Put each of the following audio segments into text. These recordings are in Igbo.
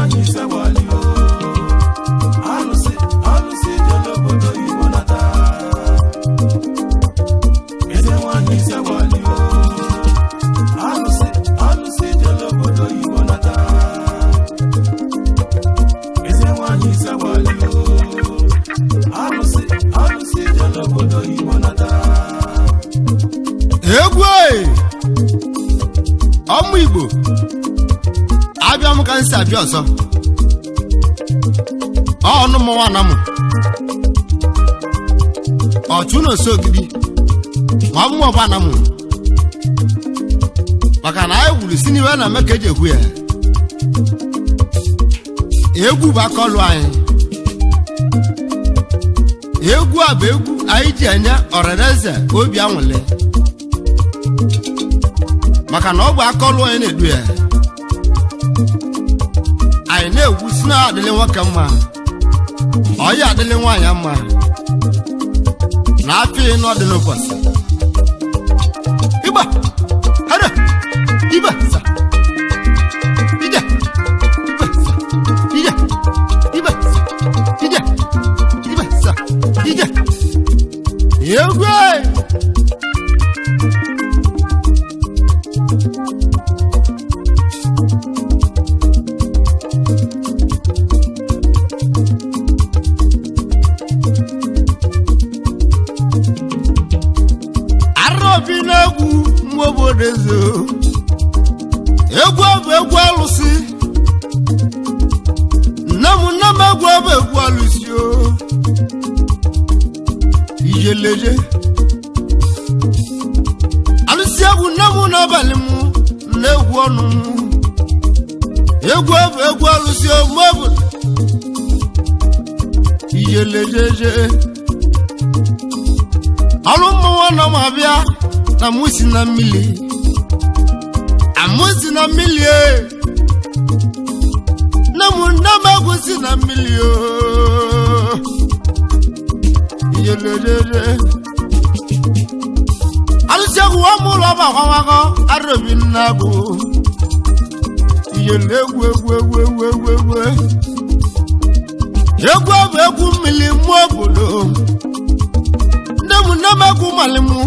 nwanyi sewali o alusi jolo bodo ibonata eze nwanyi sewali o alusi jolo bodo ibonata eze nwanyi sewali o alusi jolo bodo ibonata egwe ọmụ Igbo abịa m ka nsi abịa ọzọ ọnụ m nwana m ọchụ na oso ogidi ma mmụọ bana m maka na anyị wuru si n'iwe na eme ka eji ekwu ya egwu bụ aka ọlụ anyị egwu a bụ egwu anyị ji enye ọrịrịeze obi anwụle maka na ọ bụ aka ọlụ anyị na-edu ya anyị na-egwu si na adịlị nwoke mma ọya adịlị nwaanyị mma na afọ ịnụ ọdị n'ụbọchị ịgba hada ibe sa ije ibe sa ije ibe sa ije ibe sa ije egwu egwu bụ egwu alụsị nne m egwu bụ egwu alụsị o ijeleje alụsị egwu nne m n'abalị m na-egwu ọnụ m egwu bụ egwu alụsị o mọbụ ijelejeje ọrụ mmụọ nọ m abịa na mụ si na mmiri amusi na mmiri na mụ nne m egwu si na mmiri o iyelelele alụsị egwu wa mụ ụlọ ọba akwawakọ arụbi nna bụ iyele egwu bụ egwu mmiri mụ obodo nne m egwu mali mụ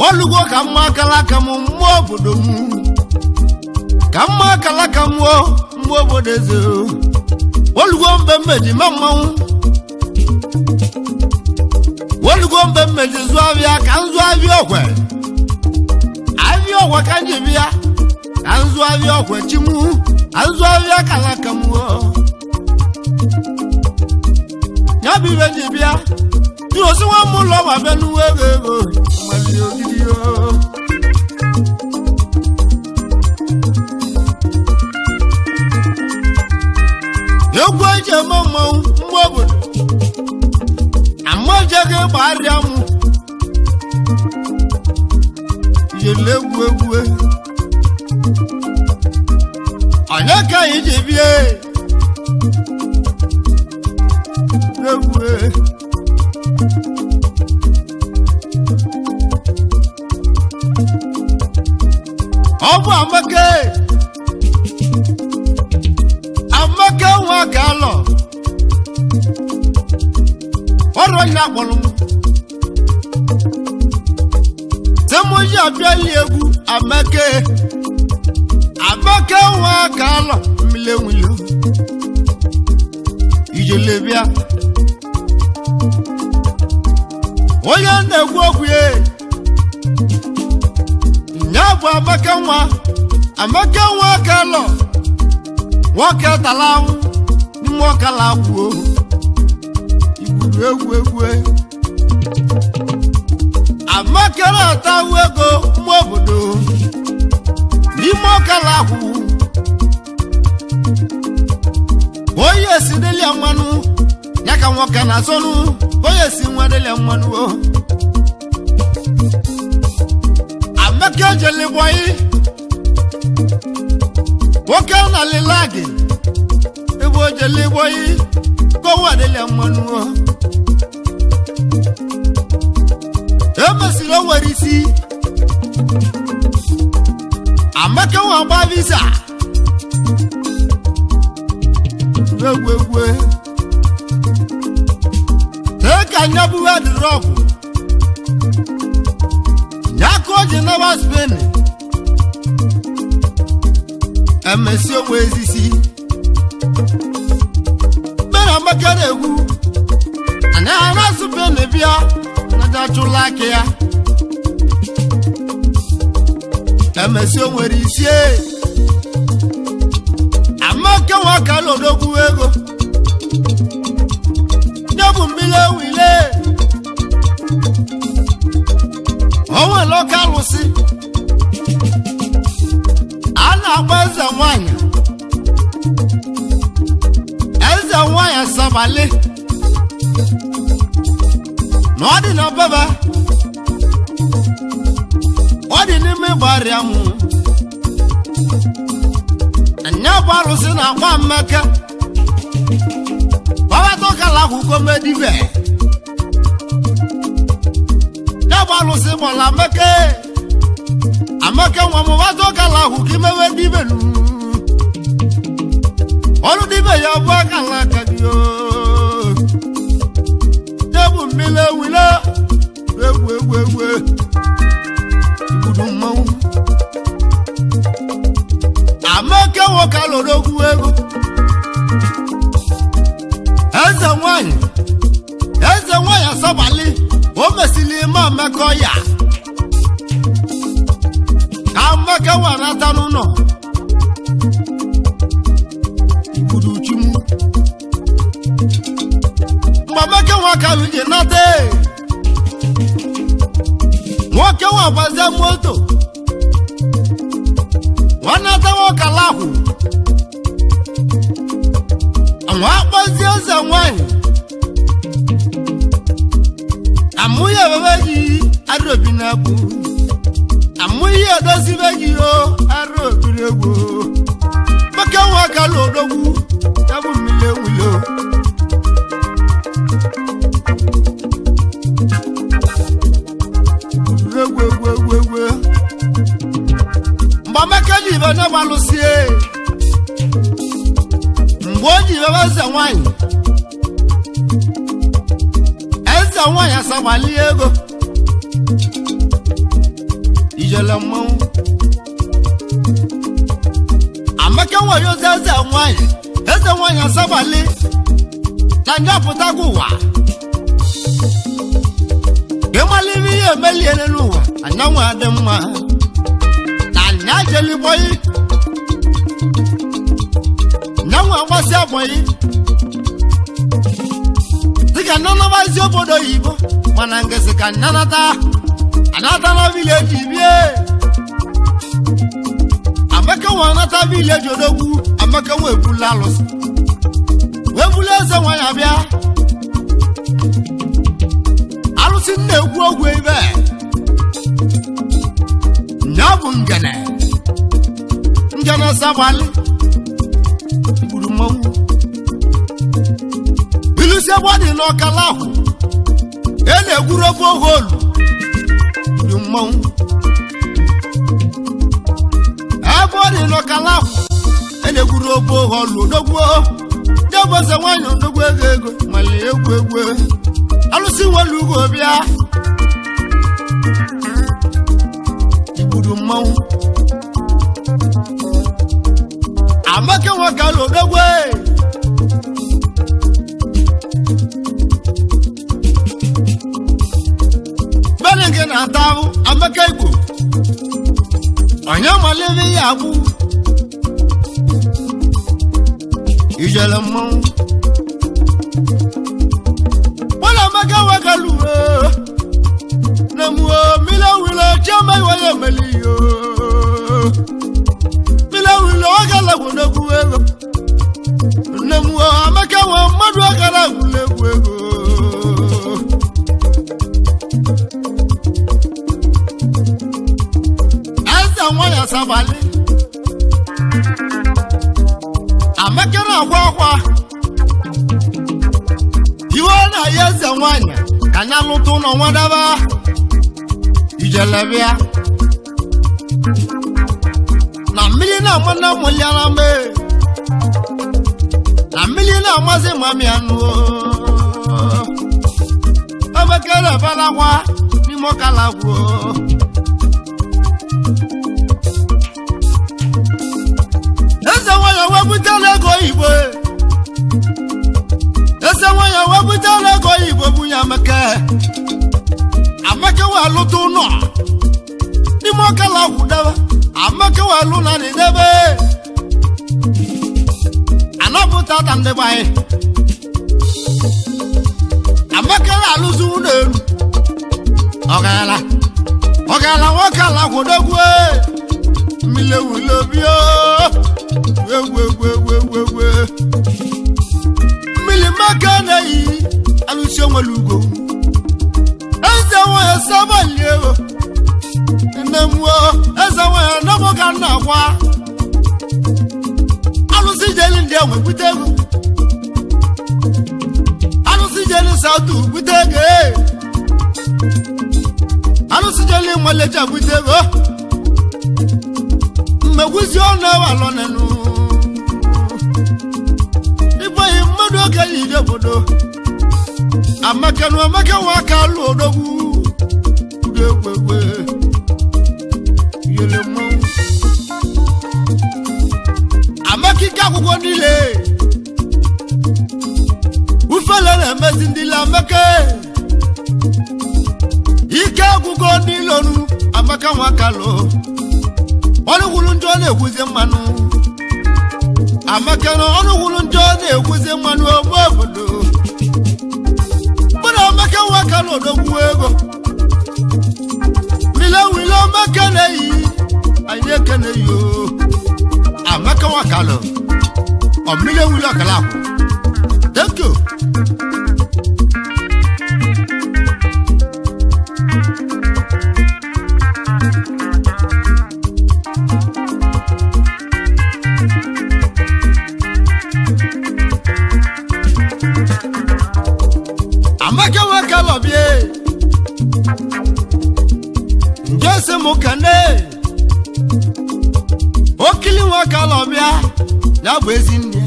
olugo ka mma akalaka m mmụọ obodo m ka mma akalaka m mmụọ obodo eze olugo mbe mmeji ma mmanwụ olugo mbe mmeji zụ abịa ka nzụ abịa ọkwe ka nji bịa ka nzụ abịa ọkwe chimu nzụ abịa akalaka m ya bụ ibe ji bịa dị osi nwa m ụlọ ma bịa n'uwe ego egwu eji eme mmanwụ mgbe obodo amajeghị ịgba arịa m yele egwu onye ka anyị ji bie egwu ọ bụ amaka nwa ka alọ ọrụ onye akpọrọ m semoji abịali egwu amaka nwa ka alọ mmile nwile ijelebịa onye na-egwu okwu ya nya bụ amaka nwa ka alọ nwoke tala anwụ n'ime ọkala agwuo igburu egwu amaka na-atawu ego mma obodo n'ime ọkala agwụ onye esi delia mmanụ ya ka nwoke na-asọnụ onye esi nwa delia mmanụ amaka jelibọyị nwoke na lilagi ebe o jelibọyị kowa delia mmanụ emesiri o nwere isi amaka nwa gba visa egwegwe ka nyabu drop nyako ji na Spain emesi owezisi mera makere egwu ana Spain bịa na jachula ya emesi onwere isi amaka waka lodogwu ego nyabu mbile wile onwe lokalusi ana agbaza nwanya eze nwanya sabali na ọ dị na baba ọ dị n'ime gbara mụ anya balusi na agba mmeke baba to kala akwụkwọ medive ya balusi bola meke ameke nwa mụ baba to kala akwụkwọ mewe dibe nu olu dibe ya bụ akala kadio debu mmile wile egwe ibudu mmanwụ ameke nwoke alodogwu ego eze nwanyị asabali o mesili ime amekọ ya ka ameke nwanata n'ụlọ ibudu chimu mgbe ameke nwoke alụje nata nwoke nwabazie moto nwanata nwoke alahụ nwa akpọzie eze nwanyị amụghị ebebe gị arụobi na-abụ amụghị edozibe gị arụobiri egwu maka nwoke alụ odogwu ya bụ mmiri ewulo egwu mgbe amaka ji ibe na gbalụsie mgbe o ji ibe eze nwanyị asabali ego ijele mmanwụ amaka nwanyị ozi eze nwanyị asabali na ndị apụtago ụwa ịmaliri ihe emeliele n'ụwa anyanwụ adị mma na jeli boyi nyanwụ agbasi aboyi dịka nnanabazi obodo oyibo mana ngesi ka anata na vileji bie amaka nwa anata vileji odogwu amaka nwa ebula alụsị wee bulu eze nwanyị abịa alụsị nna egwu ogwu ebe nyabu ngene sabali ibudu mmanwụ ilusi gbadi n'ọkala ahụ na-egwuru ofe oholu ibudu mmanwụ ebe ọ dị n'ọkala ahụ na-egwuru ofe oholu odogwu deboze nwanyị odogwu ego mali egwu alụsị nwere ugo bịa ibudu mmanwụ amaka nwoke alodogwu bere gị na-ata ahụ amaka igbo onye malebe ya abụ ijele mmanwụ wala amaka nwoke luwe na muo mile wile chioma iwaye meliyo wilo agala gwunegwu ego nne m amaka nwe mmadụ agara gwunegwu ego eze nwanyị asabali amaka na-agwa akwa iwe na-aya eze nwanyị ka anya lụta ụlọ nwadaba ijelebịa na mmiri na-ama na mụliara mbe na mmiri na-amasị mami anụ obekere balakwa n'ime ọkalagwu eze nwanyị wepụtara ego oyibo eze nwanyị wepụtara ego oyibo bunye Amaka wa lụta ụlọ n'ime ọkalagwu debe Amaka wa lụ na n'idebe anapụta ta ndị gbanye Amaka alụzi ụlọ elu ọgala nwoke ala kwụdogwu mmile wule bio egwegwegwegwe mmili maka na-eyi alụsi onwere ugo eze nwanyị sabali ego nne mmụọ eze nwanyị nọbụ ka nna gwa alụsi jeli ndị enwe bute ego alụsi jeli sautu bute ego alụsi jeli nwaleja bute ego mmegwuzi ọnụ ewalọ nenu ịgbaghị mmadụ okenye ije obodo Amaka nwa aka alụ odogwu egwegwe yele mmọnwụ Amaka ike akwụkwọ niile ufele na-emezi ndị ile Amaka ike akwụkwọ niile ọnụ Amaka nwa aka alụ ọnụ gwụrụ njọ na-ekwuzi mmanụ Amaka na ọnụ gwụrụ njọ na-ekwuzi mmanụ ome obodo Amaka waka n'odogwu ego mile wile Amaka na-eyi anyị ekene yo Amaka waka lọ ọ mile wile ọkala akwụ thank you Amaka waka lobie njese mukane okili waka lobia ya bụ ezinne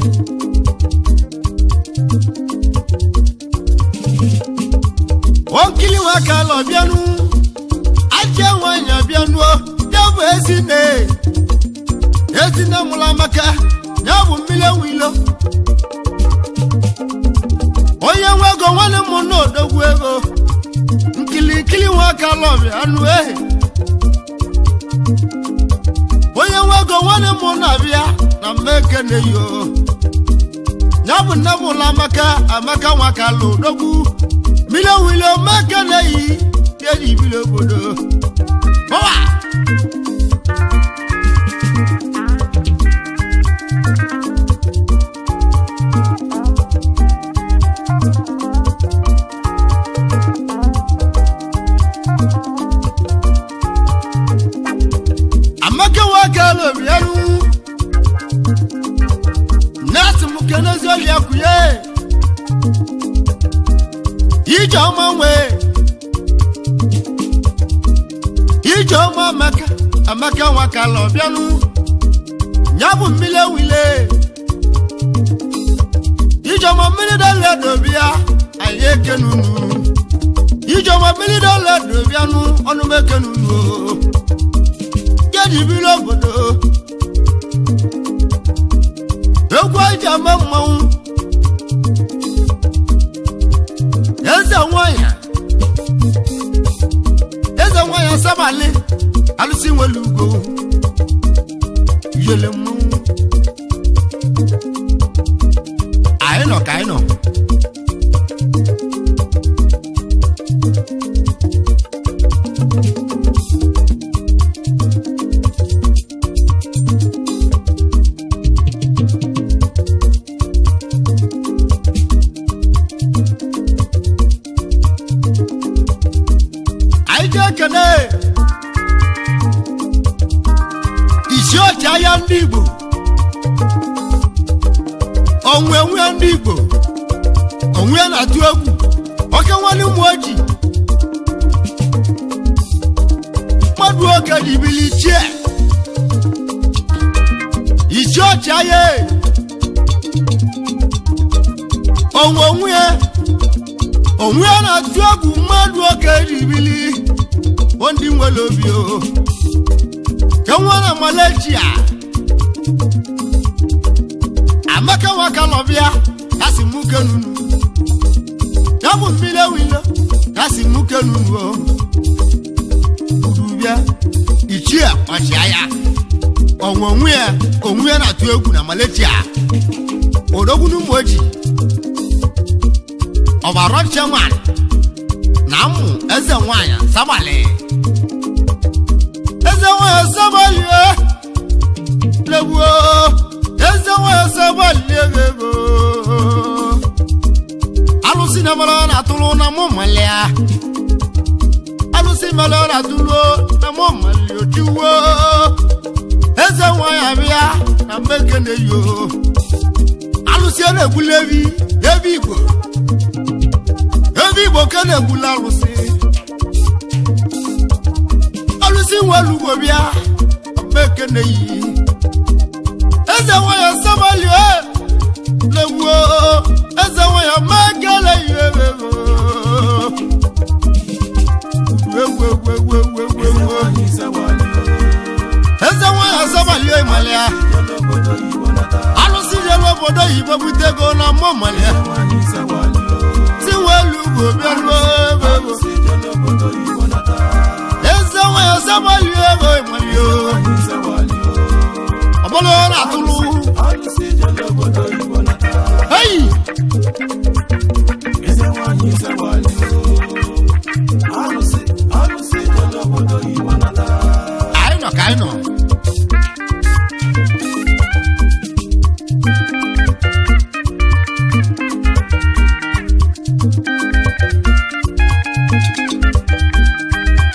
okili waka lobianu aje nwanya bianu ya bụ ezinne mụla Amaka ya bụ mmile wilo onye nwe ego nwanne m n'odogwu ego nkili nwaka lọbi anụ onye nwe ego nwanne m na-abịa na mmekene yo ya bụ nne m ụlọ Amaka nwaka lụ odogwu mmile wile mmekene yi eji ibili obodo Amaka waka lobianu nati mukenozi oli akuye ijo manwe ijo ma Amaka waka lobianu nyabu mmile wile ijo ma mmile dole dobia aye kenunu ijo ma mmile dole dobianu onu mekenunu Ibilo obodo egwu aja mmanwụ eze nwanyị sabali alụsị nwere ugo yele mmanwụ anyị nọ ka anyị nọ ya ndị Igbo onwe ndị Igbo onwe na-atụ egwu oke nwale ụmụ oji mmadụ oke dibili ichie ọchị ya onwe na-atụ egwu mmadụ oke ribili ndị nwere obi o ke nwere Malaysia amaka nwaka lọbịa kasị muke nunu ya bụ mmiri ewilo kasị muke nunu o urubịa ichie ọchịagha onwe na-atụ egwu na Malaysia odogwu n'ụmụ ojii ọbara chairman na mmụ eze nwanyị Sabali lebuo eze nwanyị Sabali ego alụsị na mara na atụrụ na mụ malia alụsị mara na atụrụ na mụ malia ojiwo eze nwanyị abịa na mmekene yo alụsị na-egbule ebi Igbo ka na-egbula alụsị nwere ugbo bịa mmekene yi eze nwanyị Sabali legbuo eze nwanyị mmekele yi eze nwanyị Sabali malia alụsị jere obodo oyibo butego na mmụ malia si welu ugbo bịa eze nwanyị Sabali malia ọbụla ọ na-atụrụ hey anyị nọ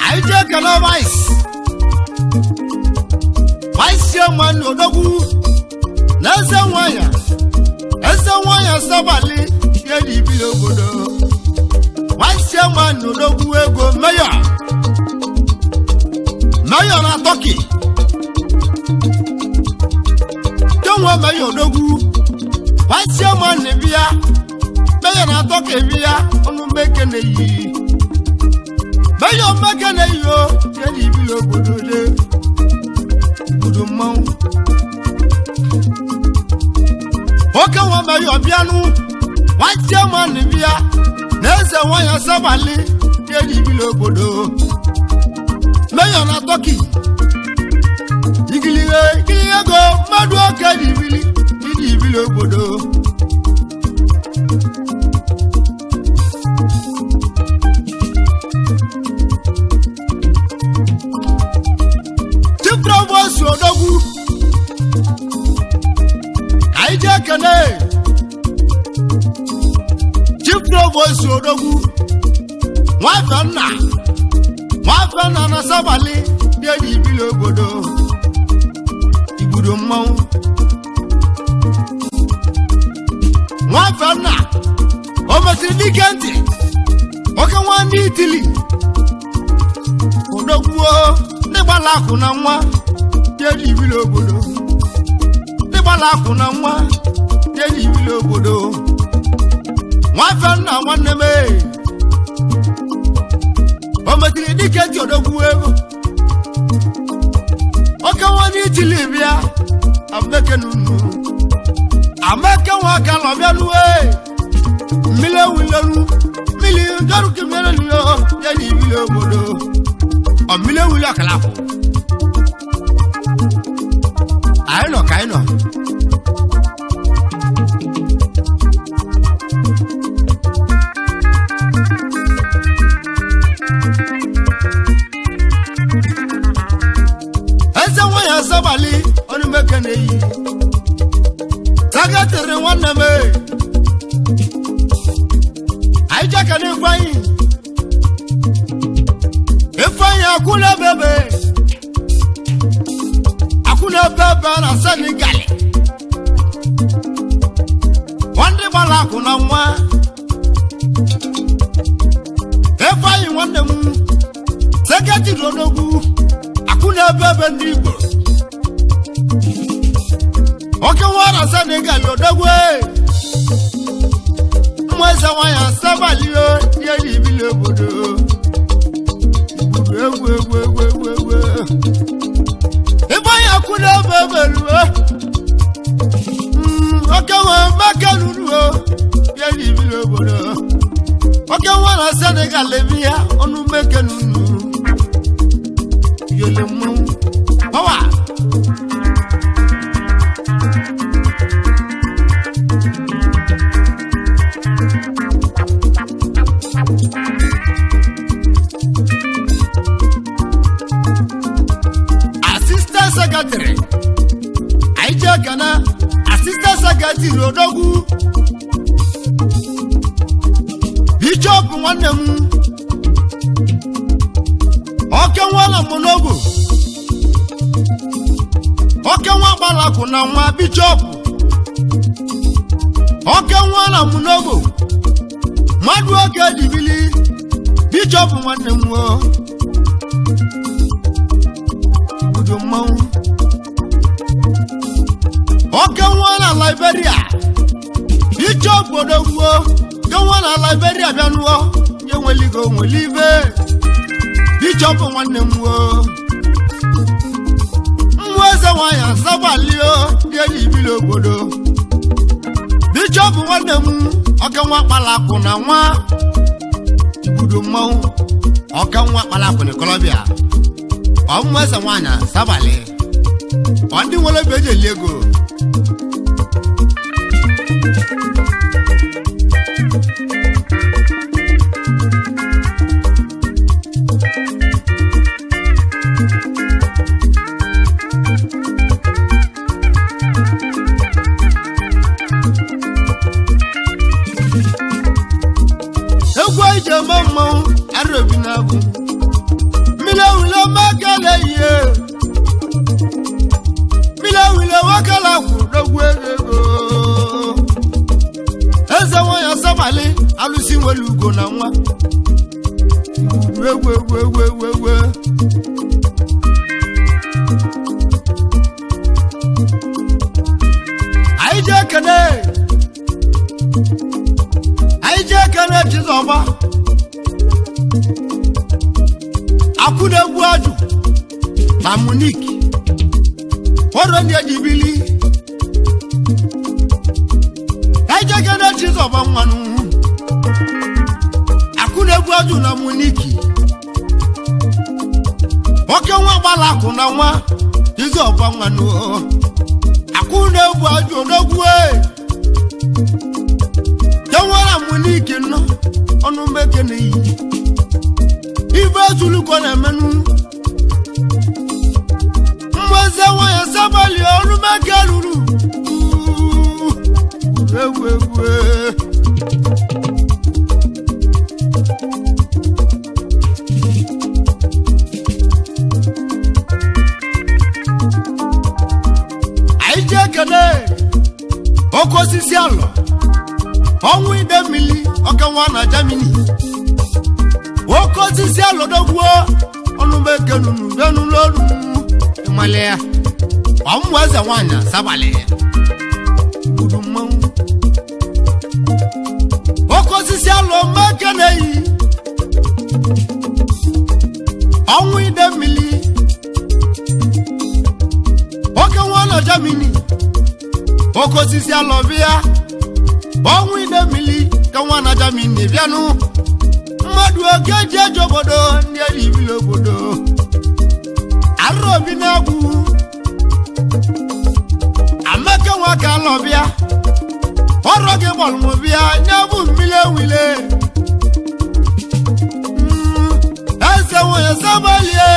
anyị jee kele vice chairman odogwu na eze nwanyị Sabali ihe dị ibili obodo vice chairman odogwu ego mayor na Turkey jonwe mayor odogwu vice chairman bịa mayor na Turkey bịa ọnụ mekene yi mayor mekene yi o ihe dị ibili obodo de obodo mmanwụ oke nwa mayor bịanụ vice chairman bịa na eze nwanyị Sabali ihe dị ibili obodo mayor na Turkey igili ego mmadụ oke dị ibili obodo Chief Provost odogwu anyị ji ekene Chief Provost odogwu nwafe nna na Sabali dị ibili obodo igbudo mmanwụ nwafe nna o mesịrị dike ntị oke nwa ndị Itili odogwuo ndị gbala akụ na nwa dị ibili obodo ndị gbala akụ na nwa dị ibili obodo nwafe nna nwanne m o mesịrị dike ntị odogwu ego oke nwa ndị Itili bịa ameke nwa ka lọbịa nuwe mmiri ewilelu mmiri garuke mmiri niyo ya na ibili obodo ọ mmiri ewili ọkalapụ anyị nọ ka anyị nọ eze nwanyị Sabali ọnụ mekene yi tagatịrị nwanne m anyị jeka na Ifeanyi akwụna bebe na Senegal ndị gbara akụ na nwa Ifeanyi nwanne m seketiri odogwu akwụna bebe ndị Igbo oke nwa na Senegal odogwu mweze wanya sabalio yeli bile bodo egwe ibaya kuna bebelu okawa makalulu yeli bile bodo okawa na Senegal lebia onu mekelunu yele mu bawa secretary aija kana assistant secretary odogu bishop nwannem okenwala monogo okenwa balaku na nwa bishop okenwala monogo madu oge dibili bishop nwannem wo Okenwana Liberia Bishop Odogwo Okenwana Liberia bianuo yenweligo nwelive Bishop nwanne mwo mweze wanya sabalio yeli bilo bodo Bishop nwanne m okenwa kpalaku na nwa ibudo mmanwụ okenwa kpalaku ni Colombia mweze wanya sabali Wandi wole beje lego Egwa ije mama arobinabu Milawilo makale ye Milawilo wakala kudogwego Eze wanya sabali alusi welugo na nwa Wewe Aije kene chizoba Akude guaju na Monique Oro ndi ajibili Aije kene chizoba mwanu Akude guaju na Monique Oke nwa balaku na nwa chizoba mwanu Akude guaju n'ogwe Yawara Monique no onu meke ne yi Ibe zulu kona menu Mweze wanya sabali onu meke lulu Wewe Aije kene Oko sisi alo Onwe ide mili okenwa na Germany Oko sisi alodogwo onu meke nunu benu lolu Imalea Omweze wanya sabale Budu mmanwu Oko sisi alo meke neyi Onwe ide mili Okenwa na Germany Oko sisi alo bia Bongu ide mili Kanwa na Germany bianu Madu ogeje jobodo Ndiye libilo bodo Arobi nabu Ameke waka lobia Oroge bolmo bia Nyabu mile wile Ese woye sabalie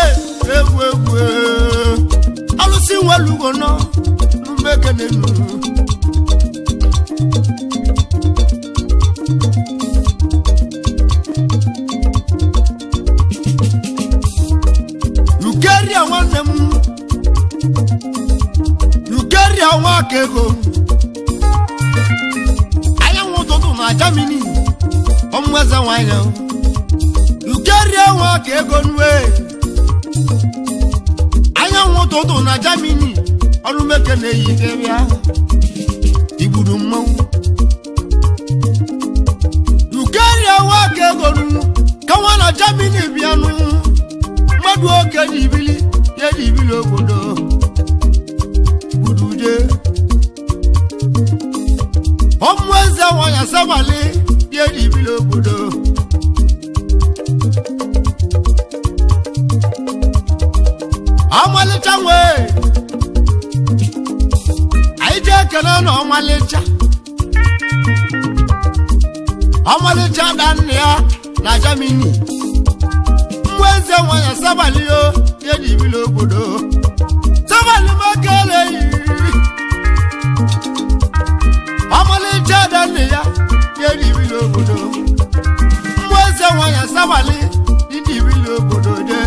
Ewe Alusi walugo no Mbeke nenu Nigeria wakego Aya wototo na Germany Omweza wanya Nigeria wakego nwe Aya wototo na Germany Olumeke ne yikebia Ibudu mmanwu aka egonu ka nwa na Germany bịanụ mmadụ oke dị ibili ya dị ibili obodo buduje ọmụeze nwanyị asabali ya dị ibili obodo ọmalịcha nwee anyị ji ekele na ọmalịcha da nne ya na Germany mweze nwanyị asabali ya dị ibili obodo sabali makele ọmalịcha da nne ya dị ibili obodo mweze nwanyị asabali dị ibili obodo de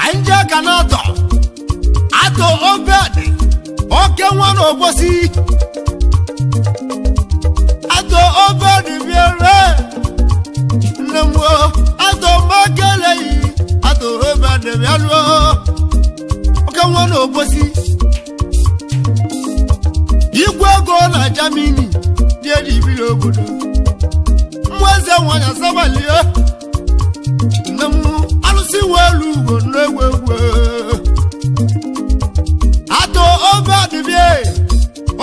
anyị je ka na atọ obedi oke nwa na ogbosi atọ obedi biere nne m atọ makeleyi atọ obedi bialuo oke nwa na ogbosi igwe ego na Germany dị ibili obodo mweze nwanyị asabali nemu alụsị welu ugbo n'egwegwe atọ obe adịbịa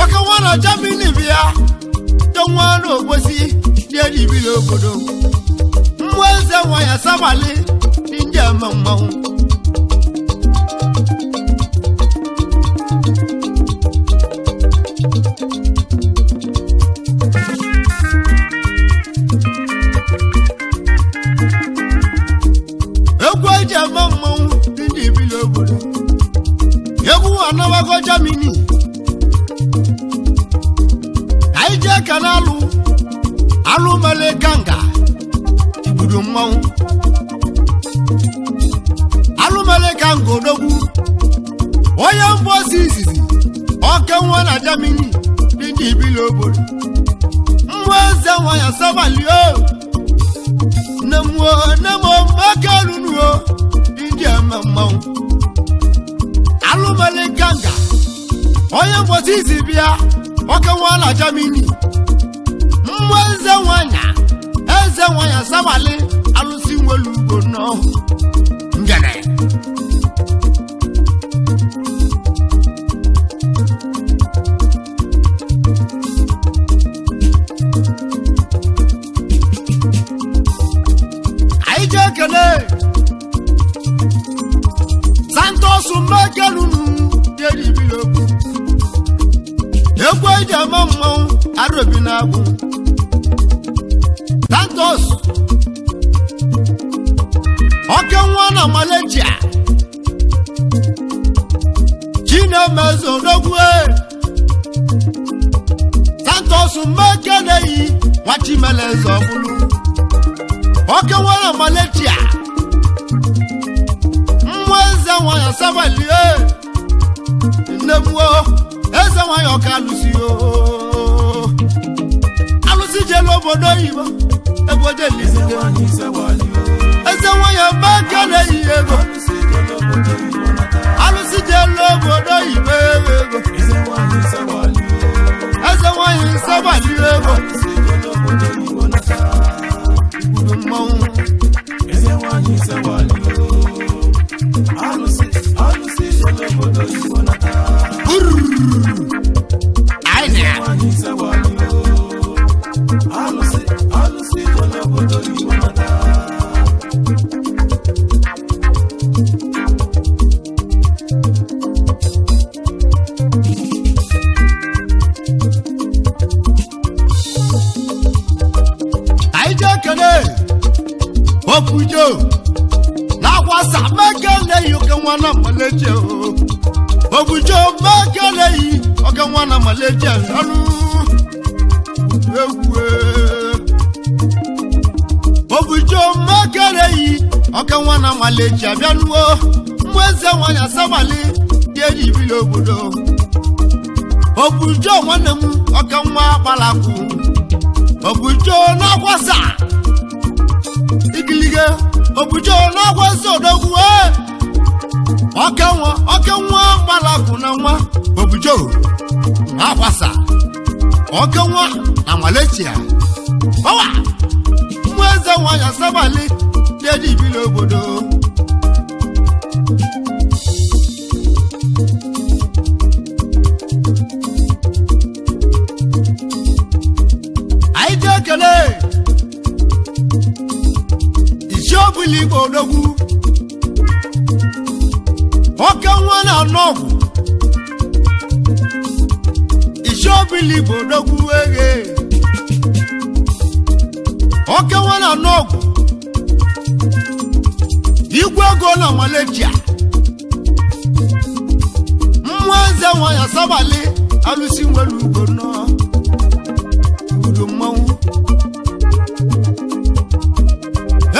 oke nwa na Germany bịa tọ nwa na ogbosi dị ibili obodo mweze nwanyị asabali dị nje eme mmanwụ anawago Germany anyị je ka na alụ mele ganga ibudo mmanwụ alụ mele ganga odogwu onye mbosi izizi oke nwa na Germany dị ibili obodo mweze nwanyị asabali nemo makelunuo dị eme mmanwụ alụmale ganga onye mbosi izi bịa oke nwa na Germany mmụọ eze nwanyị asabali alụsị nwelu ugbo nọ ngene anyị je ekele Santos makelunu dị ibili obodo ekwe ije ama mmanwụ arobi na-agwụ Santos oke nwa na Malaysia Chinemezo odogwu Santos mekeleyi Nwachimelezo ọbụlụ oke nwa na Malaysia mweze nwanyị asabali nnemuo eze nwanyị ọka alụsị jelu obodo oyibo ebe oje lisite eze nwanyị maka na-eyi ego alụsị jelu obodo oyibo ego eze nwanyị nsabali ego ibudo mmanwụ eze nwanyị nsabali Obujo na kwasa mekele yoke nwana Malaysia Obujo mekele yoke nwana Malaysia anu ewe Obujo mekele yoke nwana Malaysia bianuo mweze nwanyị asabali dị ibili obodo Obujo nwanne m yoke nwa balaku Obujo na kwasa ikilige obujo na agwaso odogwu okenwa gbalaku na nwa obujo na akwasa okenwa na Malaysia bawa mweze nwanya sabali dedi bilo obodo kele ishobuli odogwu okenwa na nogu ishobuli odogwu ege okenwa na nogu igwe go na Malaysia mweze nwanya sabali alusi nwelu ugo no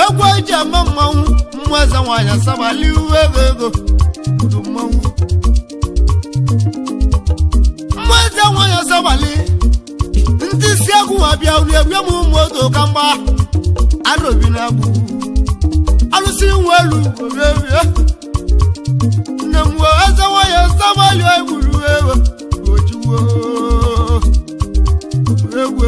egwe je mmanwu mweze nwanya sabali uwego mmanwu mweze nwanya sabali ndị si egwu abịa uri egwe m moto kamba arobi na agbu alụsi nwelu orebie nne m eze nwanya sabali egburu ewe ojiwo egwe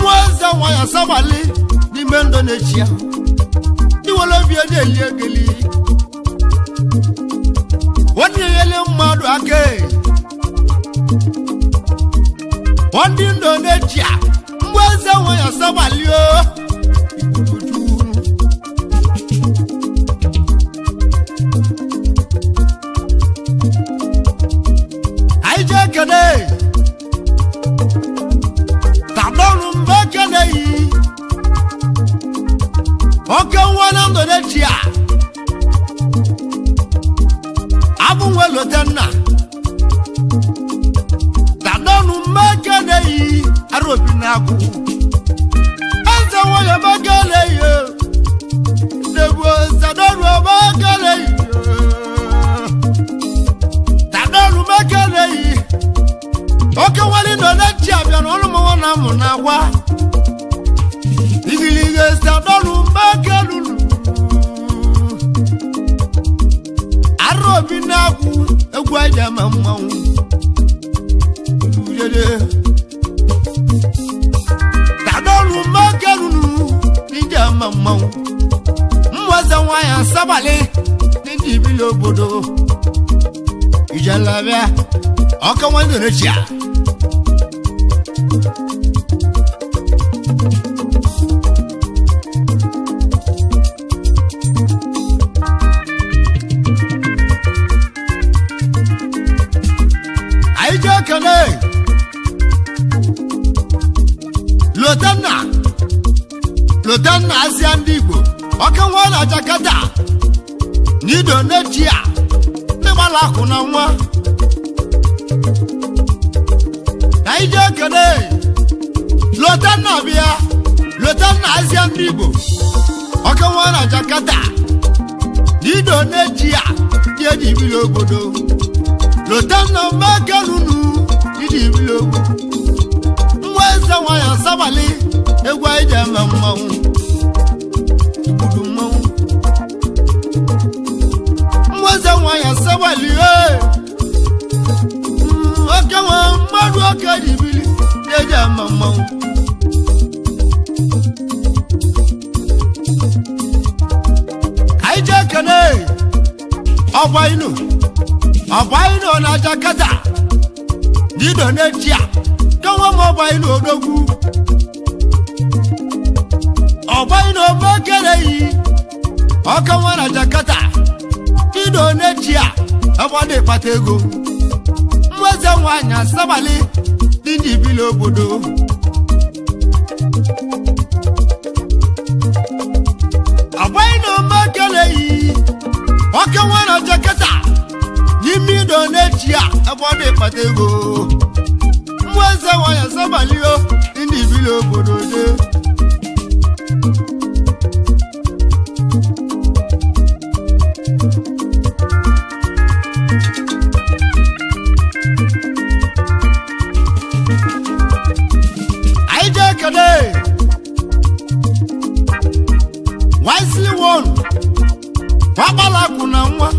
mweze nwanya sabali n'ime Indonesia iwere obi ede egeli wani yele mmadụ aka wani Indonesia mweze nwanya sabali aije kene okenwa na Indonesia abunwe lotenna tadonu mekene arobi na agwu eze nwanya mekene debu tadonu mekene tadonu mekene okenwa na Indonesia bịa na olumo na mu na agwa igilige tadonu mekene arobi na agwu egwu aja mmanwu tadonu mekene ija mmanwu mweze nwanya sabali ndị ibili obodo ijalabia okenwa Indonesia Lotanna Asia ndị Igbo okenwa na Jakarta n'Indonesia ndị gbara akụ na nwa ije kene Lotanna bịa Lotanna Asia ndị Igbo okenwa na Jakarta n'Indonesia ndị eji ibili obodo Lotanna mekenunu ndị ibili obodo mweze nwanya sabali egwu aja mmanwu ibudu mmanwu mweze nwanya sabali okenwa mmadụ oke jibili eja mmanwu aije kene ọgbainu na Jakarta n'Indonesia kanwa m ọgbainu odogwu ọgbainu mekere okenwa na Jakarta Indonesia ebe ịkpata ego mweze nwanya sabali ndị ibili obodo ọgbainu mekere okenwa na Jakarta n'ime Indonesia ebe ịkpata ego mweze nwanya sabali ndị ibili ibili obodo de aije kede wisely one wabala kuna nwa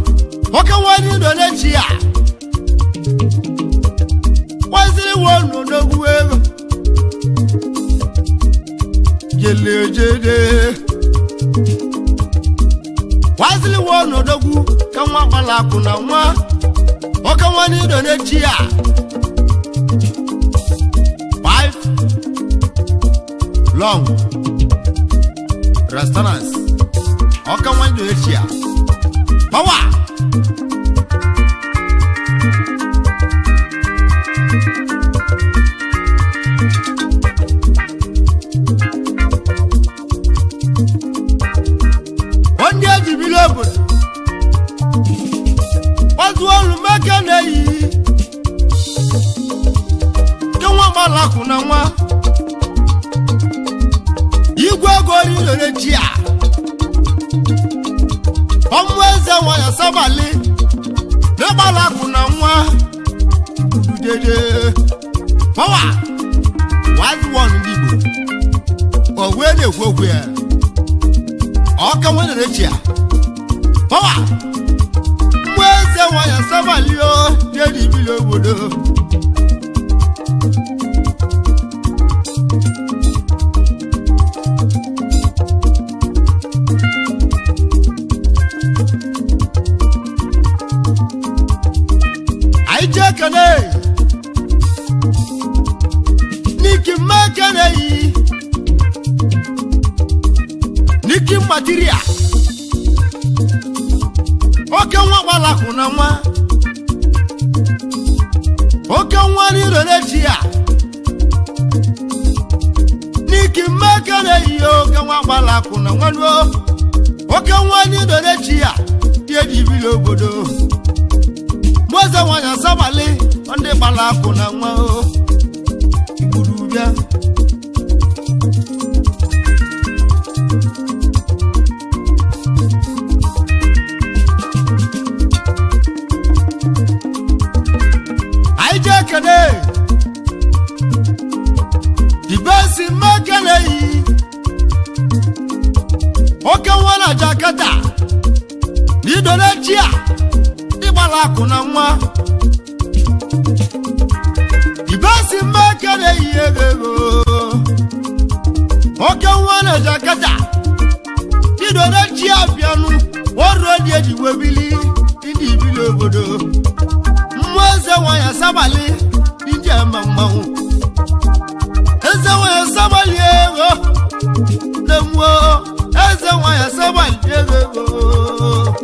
oke nwani do n'echi a wisely one odogwu ego jele wisely one odogwu ka nwa bala kuna nwa oke nwani do n'echi a 5 long restaurants oke nwani do n'echi a power kuna nwa igwe gori lore jia omweze nwa ya sabali nebala kuna nwa dede power was one bibo owe ne kwokwe oka wona re jia power mweze nwa ya sabali o dedi bilo bodo kane niki makane yi niki material oke nwa wala kuna nwa oke nwa ni rolechi ya niki makane yi oke nwa wala kuna nwa no oke nwa ni rolechi ya die dibilo obodo Moze wanya sabali onde bala kuna nwa o igburubia aije kene dibesi makene yi oke wana jakata ni donechia bala kuna nwa ibasi makere yego oke nwana jakata idore chi abianu oro die di webili ndi ibili obodo mweze wanya sabali ije mamawu eze wanya sabali ego nemwo eze wanya sabali ego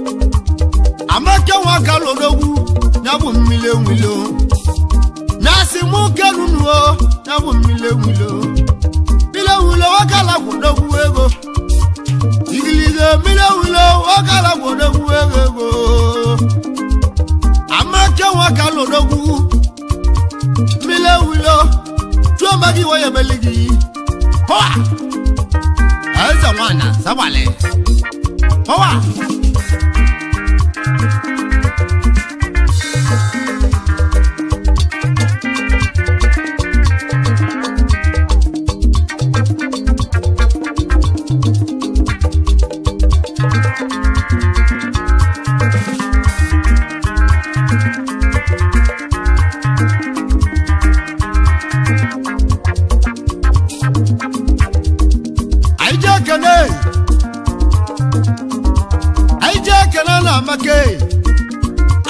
amake waka lodogwu nyabu mmile nwilo nasi muke nunuo nyabu mmile nwilo waka la lodogwu ego igilize mmile nwilo waka la lodogwu ego amake waka lodogwu mmile nwilo tuo magi woye beligi hoa aza mwana sabale hoa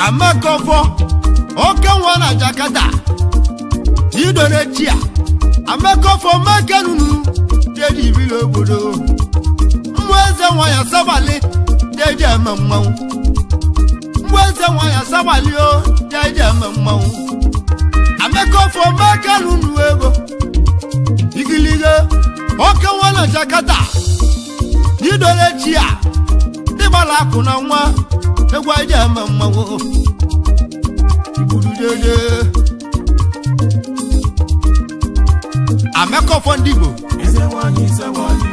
amakofo oke nwana jakata idonechia amakofo makanunu dedi bilo obodo mweze nwa ya sabali deje mammawu mweze nwa ya sabali o deje mammawu amakofo makanunu ego igilige oke nwana jakata idonechia dibala kuna nwa egwa je mammawo iburu dede amekọfọ ndị Igbo eze nwanyị isewali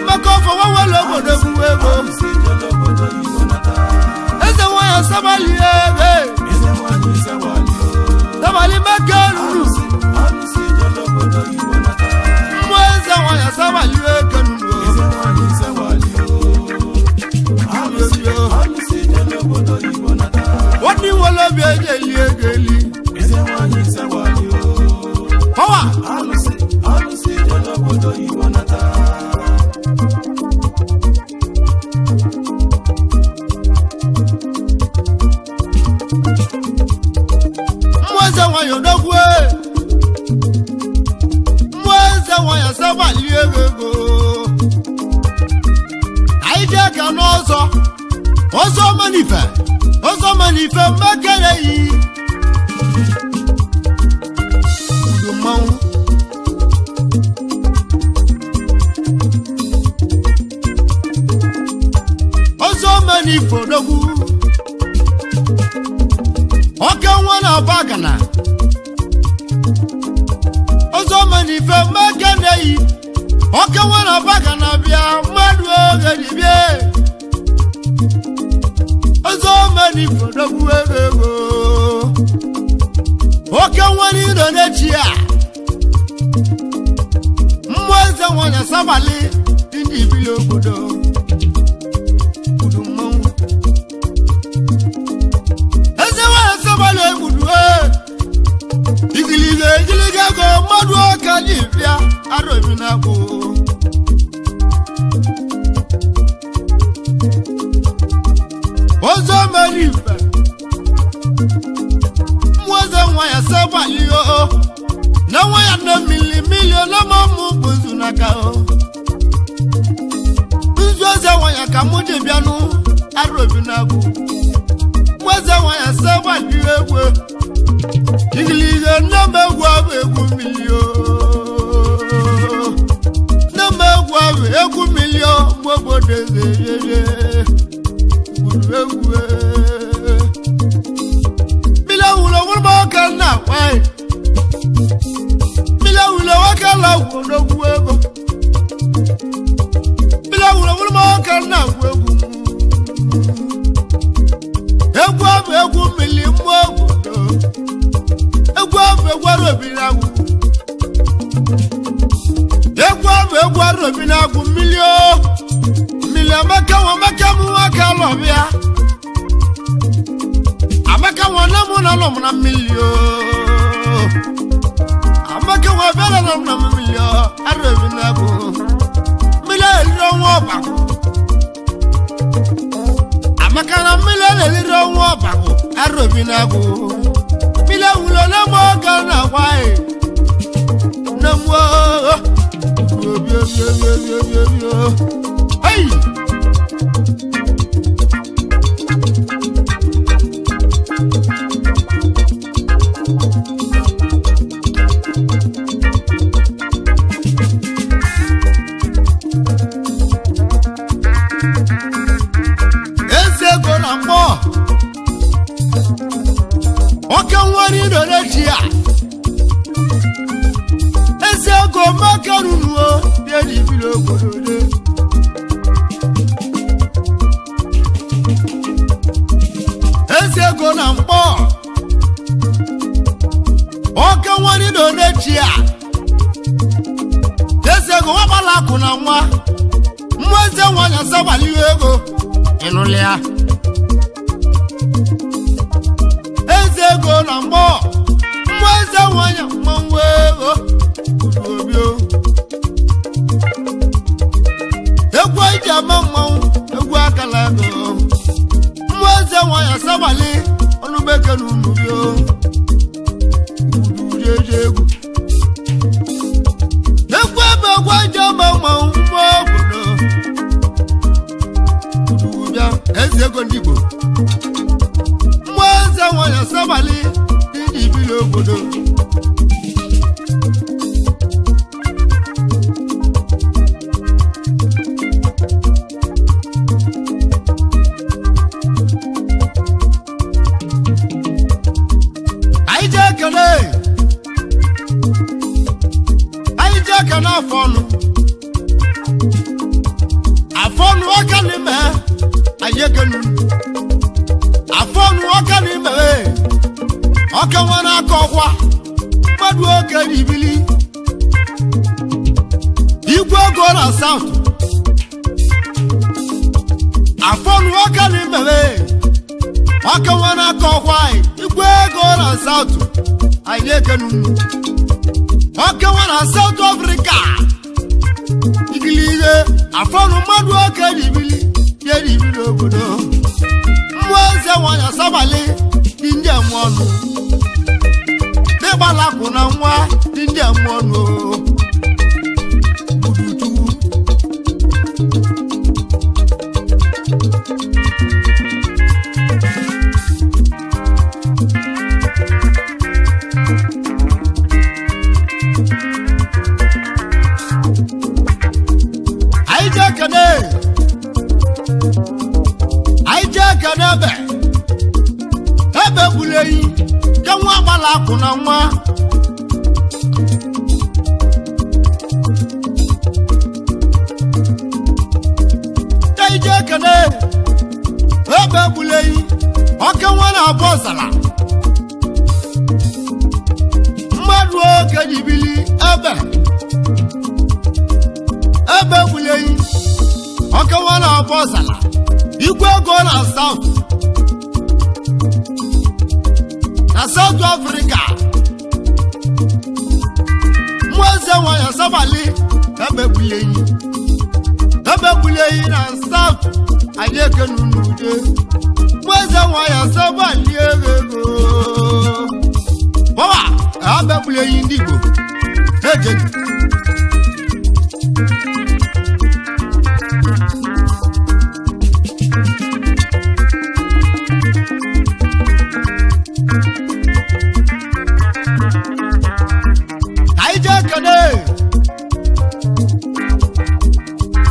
mmekọfọ wawele obodo egwu ego alụsị jele obodo Igbo nata eze nwanyị asabali ebe eze nwanyị isewali sabali meke ruru alụsị jele obodo Igbo nata mmụọ eze nwanyị asabali eke ruru eze nwanyị isewali alụsị jele obodo Igbo nata wadi wole bi eje li egeli eze nwanyị isewali power alụsị jele obodo Igbo nata mmụọ eze nwanyị odogwu mmụọ eze nwanyị asabali ego anyị jee ka n'ọzọ ọzọ manife mmekere yi udu mmanwụ ọzọ manife odogwu oke nwa na-aba gana ọzọ manife mmekere yi oke nwa na-aba gana bịa mmadụ oge dibịa ọzọ manife odogwu ego oke nwere iro n'echi a mmụọ eze nwanyị asabali ndị ibili obodo udu mmanwụ eze nwanyị asabali egbudu igiliga ego mmadụ ọka dibịa arobi na-abụ ọzọ manife mmụọ eze nwanyị asabali na nwa ya na milion na mamụ bụzu n'aka nzu eze nwanyị ka mụ ji bịanụ arobi na-abụ mmụọ eze nwanyị asabali egwu igiliga nne m egwu abụ egwu milion nne m egwu abụ egwu milion mgbe obodo eze yeye egwu mila wulo wulma ka na wai mila wulo waka la wulo ego mila wulo wulma ka na egwu mili mmo egwu arobi na wu egwu arobi na wu mili amaka mu aka lo bia amaka wana mu na lo na milio amaka wa bela na milio arobi na wu mili ro wo ba amaka na mili ro wo ba arobi na wu mili wulo na mo ga na wai na mo hey eze go na mbo oke nwere iro n'echi a eze go makarunu bịa n'ibili obodo de eze go na mkpọ oke nwere iro n'echi a eze go wabala akụ na nwa mmụọ eze nwanyị asabali ego ịnụlị ya eze ego na mgbọ mmụọ eze nwanyị mmanwụ ego obio egwu eji ama mmanwụ egwu akala ego mmụọ eze nwanyị asabali ọnụbeke na unubio udujeje egwu ebe egwu eji ama mmanwụ mmụọ obodo udubia eze ego ndị Igbo mmụọ eze nwanyị asabali ndị ibili obodo anyị jee ka na afonu aka ni me ayekenu afonu aka ni me aka wana akọkwa madu oke ibili igwe go na south afonu aka ni me aka wana akọkwa igwe go na south ayekenu aka wana South Africa igilize afonu madu oke ibili yeri ibili obodo mweze wanya sabali dinje mwonu debala kuna nwa dinje mwonu budutu aije ebe buleyi ka nwa agbala kuna nwa aije kene ebe buleyi oke nwa na abozala mmadụ oke jibili ebe buleyi oke nwa na abozala igwe go na South Africa mweze wanya sabali ebe buleyi na South ayekenu nude mweze wanya sabali ego baba ebe buleyi ndigo ejeji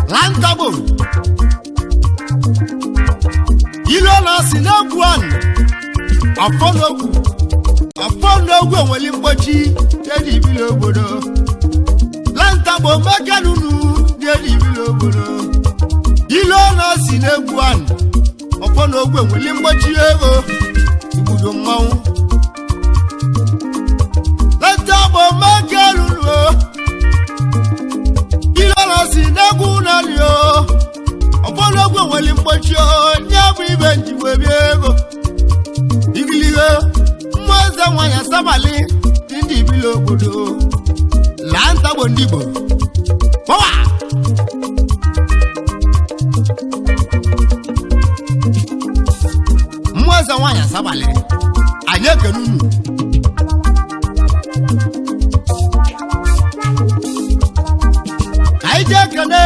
Lantabo ilo na sinagwan afonogu onweli mgbochi dedi ibili obodo Lantabo mekanunu dedi ibili obodo ilo na sinagwan afonogu onweli mgbochi ego ibudo mmanwụ Lantabo mekanunu si negu na lio opologo wali mbocho nyabu ibe njiwe biego igiligo mweze wanya sabali ndi bilo obodo Lantabo ndibo bawa mweze wanya sabali anyeke nunu kene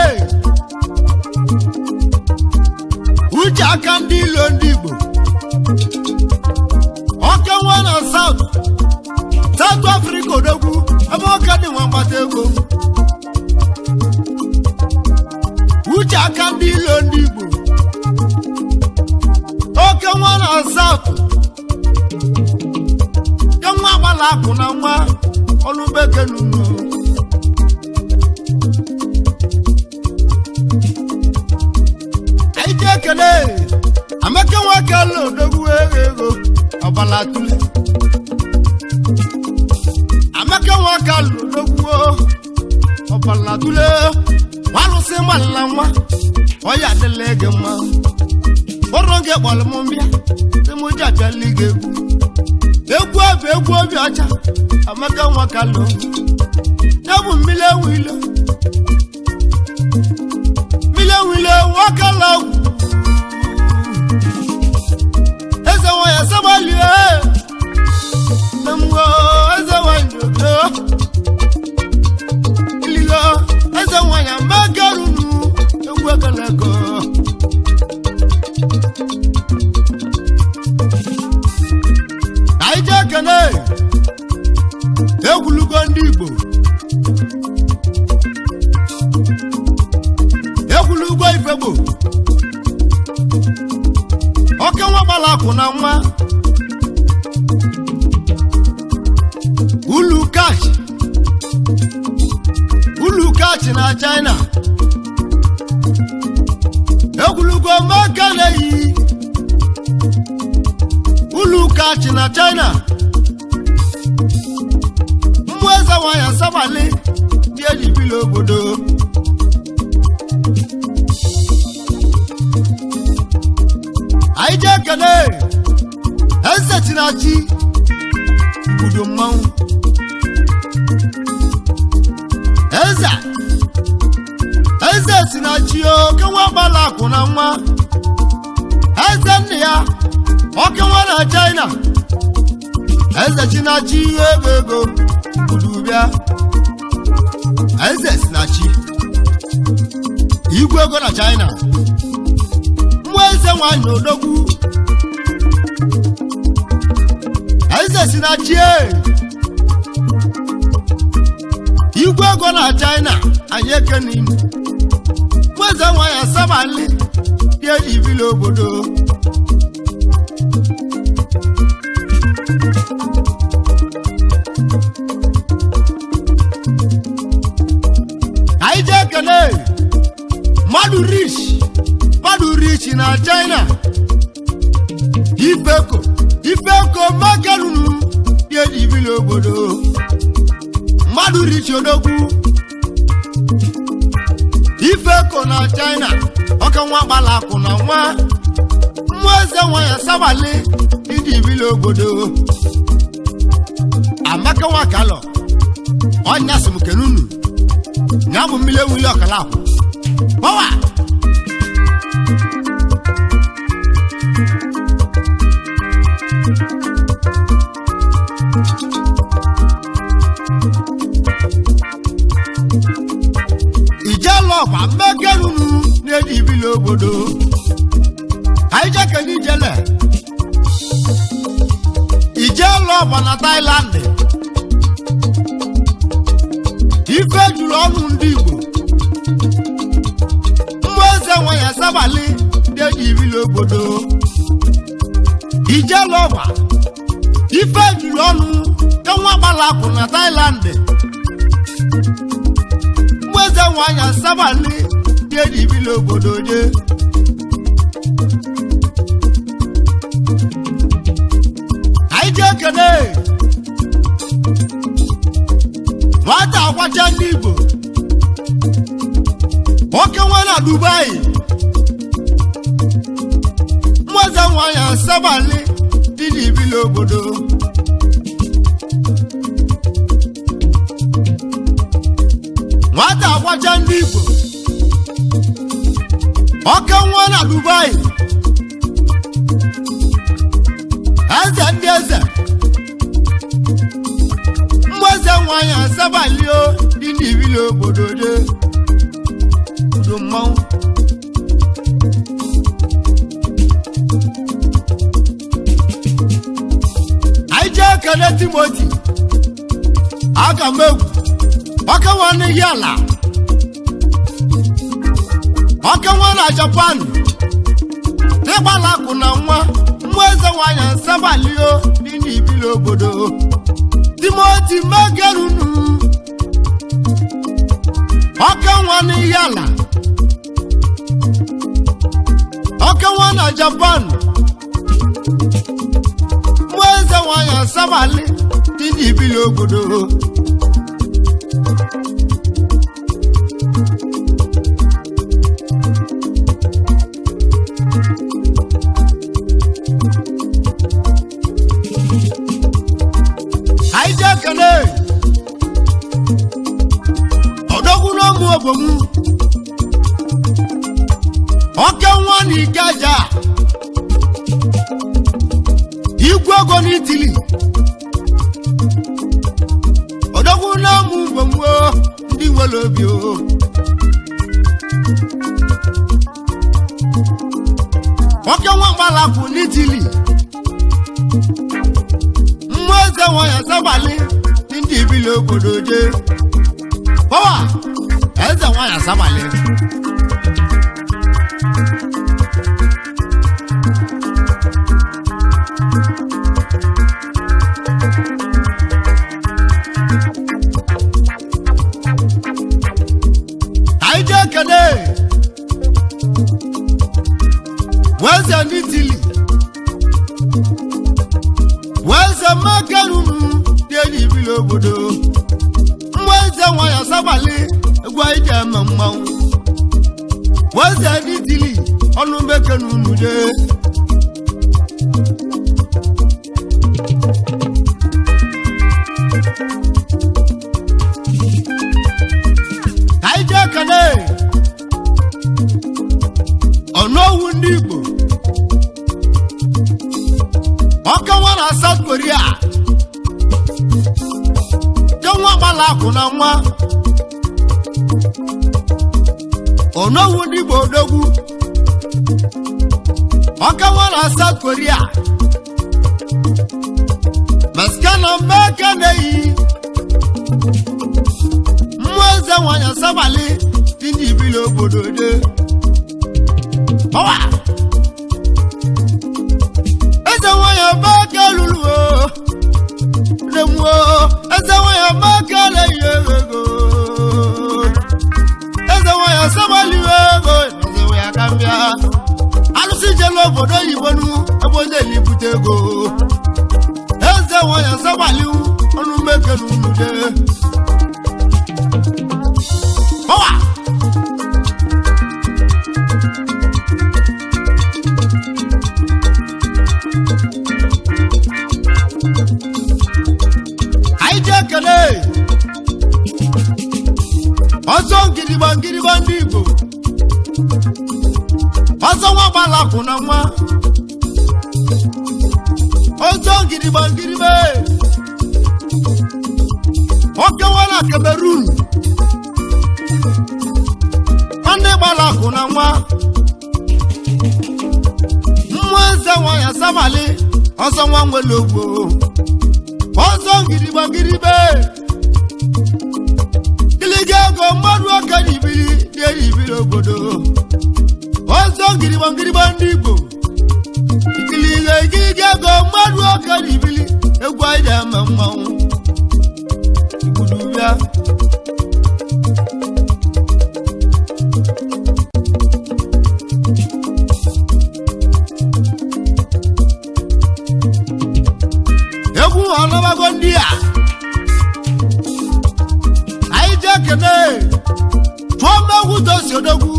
uche aka ndị ilo ndị Igbo oke nwa na South Africa odogwu ebe oke dị nwa mgbata ego uche aka ndị ilo ndị Igbo oke nwa na South ke nwa agbala akụ na nwa ọlụbeke nunu kene ameke wakalo dogu ego obala tule ameke wakalo dogu obala tule walu se malama oya delege ma boronge bolmumbia se moja jalige egwu obi acha ameke wakalo yabu mile wilo wakalo sabali namgo azawando lilo azawanya magarunu egwagalako aija kane egulugo ndị Igbo egulugo ifebo oke nwa gbala akụ na nwa ulu cash kachi na China egwulugo maka na-eyi ulu kachi na China mmụeze nwanyị asabali dị ejibili obodo anyị ji ekele eze Chinachi ibudo mmanwụ eze Chinachi oke nwa gbala akwụ na nwa eze nne ya oke nwa na China eze Chinachi ego budubịa eze Chinachi igwe ego na China nwa eze nwanyị odogwu eze Chinachi igwe ego na China anyị ekeni nweze nwanyị asabali dị ejibili obodo anyị ji ekele mmadụ rich na China ifeko makelunu dị ejibili obodo mmadụ rich odogwu ifeko na China ọka nwa gbala akwụ na nwa mmụeze nwanyị asabali ịdị ibili obodo amaka nwa kalọ ọnya sị m kenunu ya bụ mmiri ewuli ọkala akwụ gbawa ijelọgba mmekerunu na-eji ibili obodo anyị jekele ijelọgba na Thailand ife juru ọnụ ndị Igbo mmụeze nwanyị asabali na-eji ibili obodo ijelọgba ife juru ọnụ ka nwa gbala akwụ na Thailand mmụeze nwanyị asabali dị ejibili obodo je anyị ji ekele nwata akwacha ndị Igbo nwoke nwe na Dubai mmụeze nwanyị asabali dị ejibili obodo nwata agwacha ndị Igbo oke nwa na Dubai eze ndị eze mmụeze nwanyị asabalio dị n'ibili obodo de udo mmanwụ anyị ji ekele Timoti aga m egwu oke nwa n'ihi ala oke nwa na Japan n'ịgbala akwụ na nwa mmụeze nwanyị asabalio dị n'ibili obodo Timoti megerunu oke nwa n'ihi ala oke nwa na Japan mmụeze nwanyị asabali dị n'ibili obodo odogwunomu obomu oke nwa na Ikeja igwe ego n'Itili odogwunomu obomu ndị nwere obi oke nwa gbalapụ n'Itili mmụeze nwanyị asabali ndị ibili obodo je bawa eze nwanyị asabali weze n'itili weze makarunu dị n'ibili obodo weze nwanyị sabali egwu anyị ji eme mmanwụ weze n'itili ọnụ mekenunu de anyị ji ekele ọnọwu ndị Igbo ọkawa na South Korea kenwa gbala akụ na nwa ọnọwu ndị Igbo odogwu ọkawa na South Korea maskana mbeke na-eyi mmụọ eze nwanyị sabali dị n'ibili obodo de ọwa eze nwanyị mbeke lulu lemuo eze nwanyị mbeke na-eyi ego eze nwanyị sabali ego eze nwanyị akambịa alụsị jelu obodo oyibo nu ebe onye elibute ego eze nwanyị sabali ọnụ mmeke n'unude ọwa anyị ji ekele ọzọ ngirigba ndị Igbo ọzọ nwa gbala akwụ na nwa ọzọ ngirigba okewa na Cameroon ndị gbala akwụ na nwa mmụọ eze nwanyị sabali ọzọ nwa nwere ogbo ọzọ ngirigba gịlịga ego mmadụ oke n'ibili dị n'ibili obodo ọzọ ngirigba ndị Igbo gịlịga ego mmadụ oke n'ibili egwu anyị ji eme mmanwụ igbudu bịa egwu ọlọbago ndị a anyị ji ekele tụọ mmegwu tosi odogwu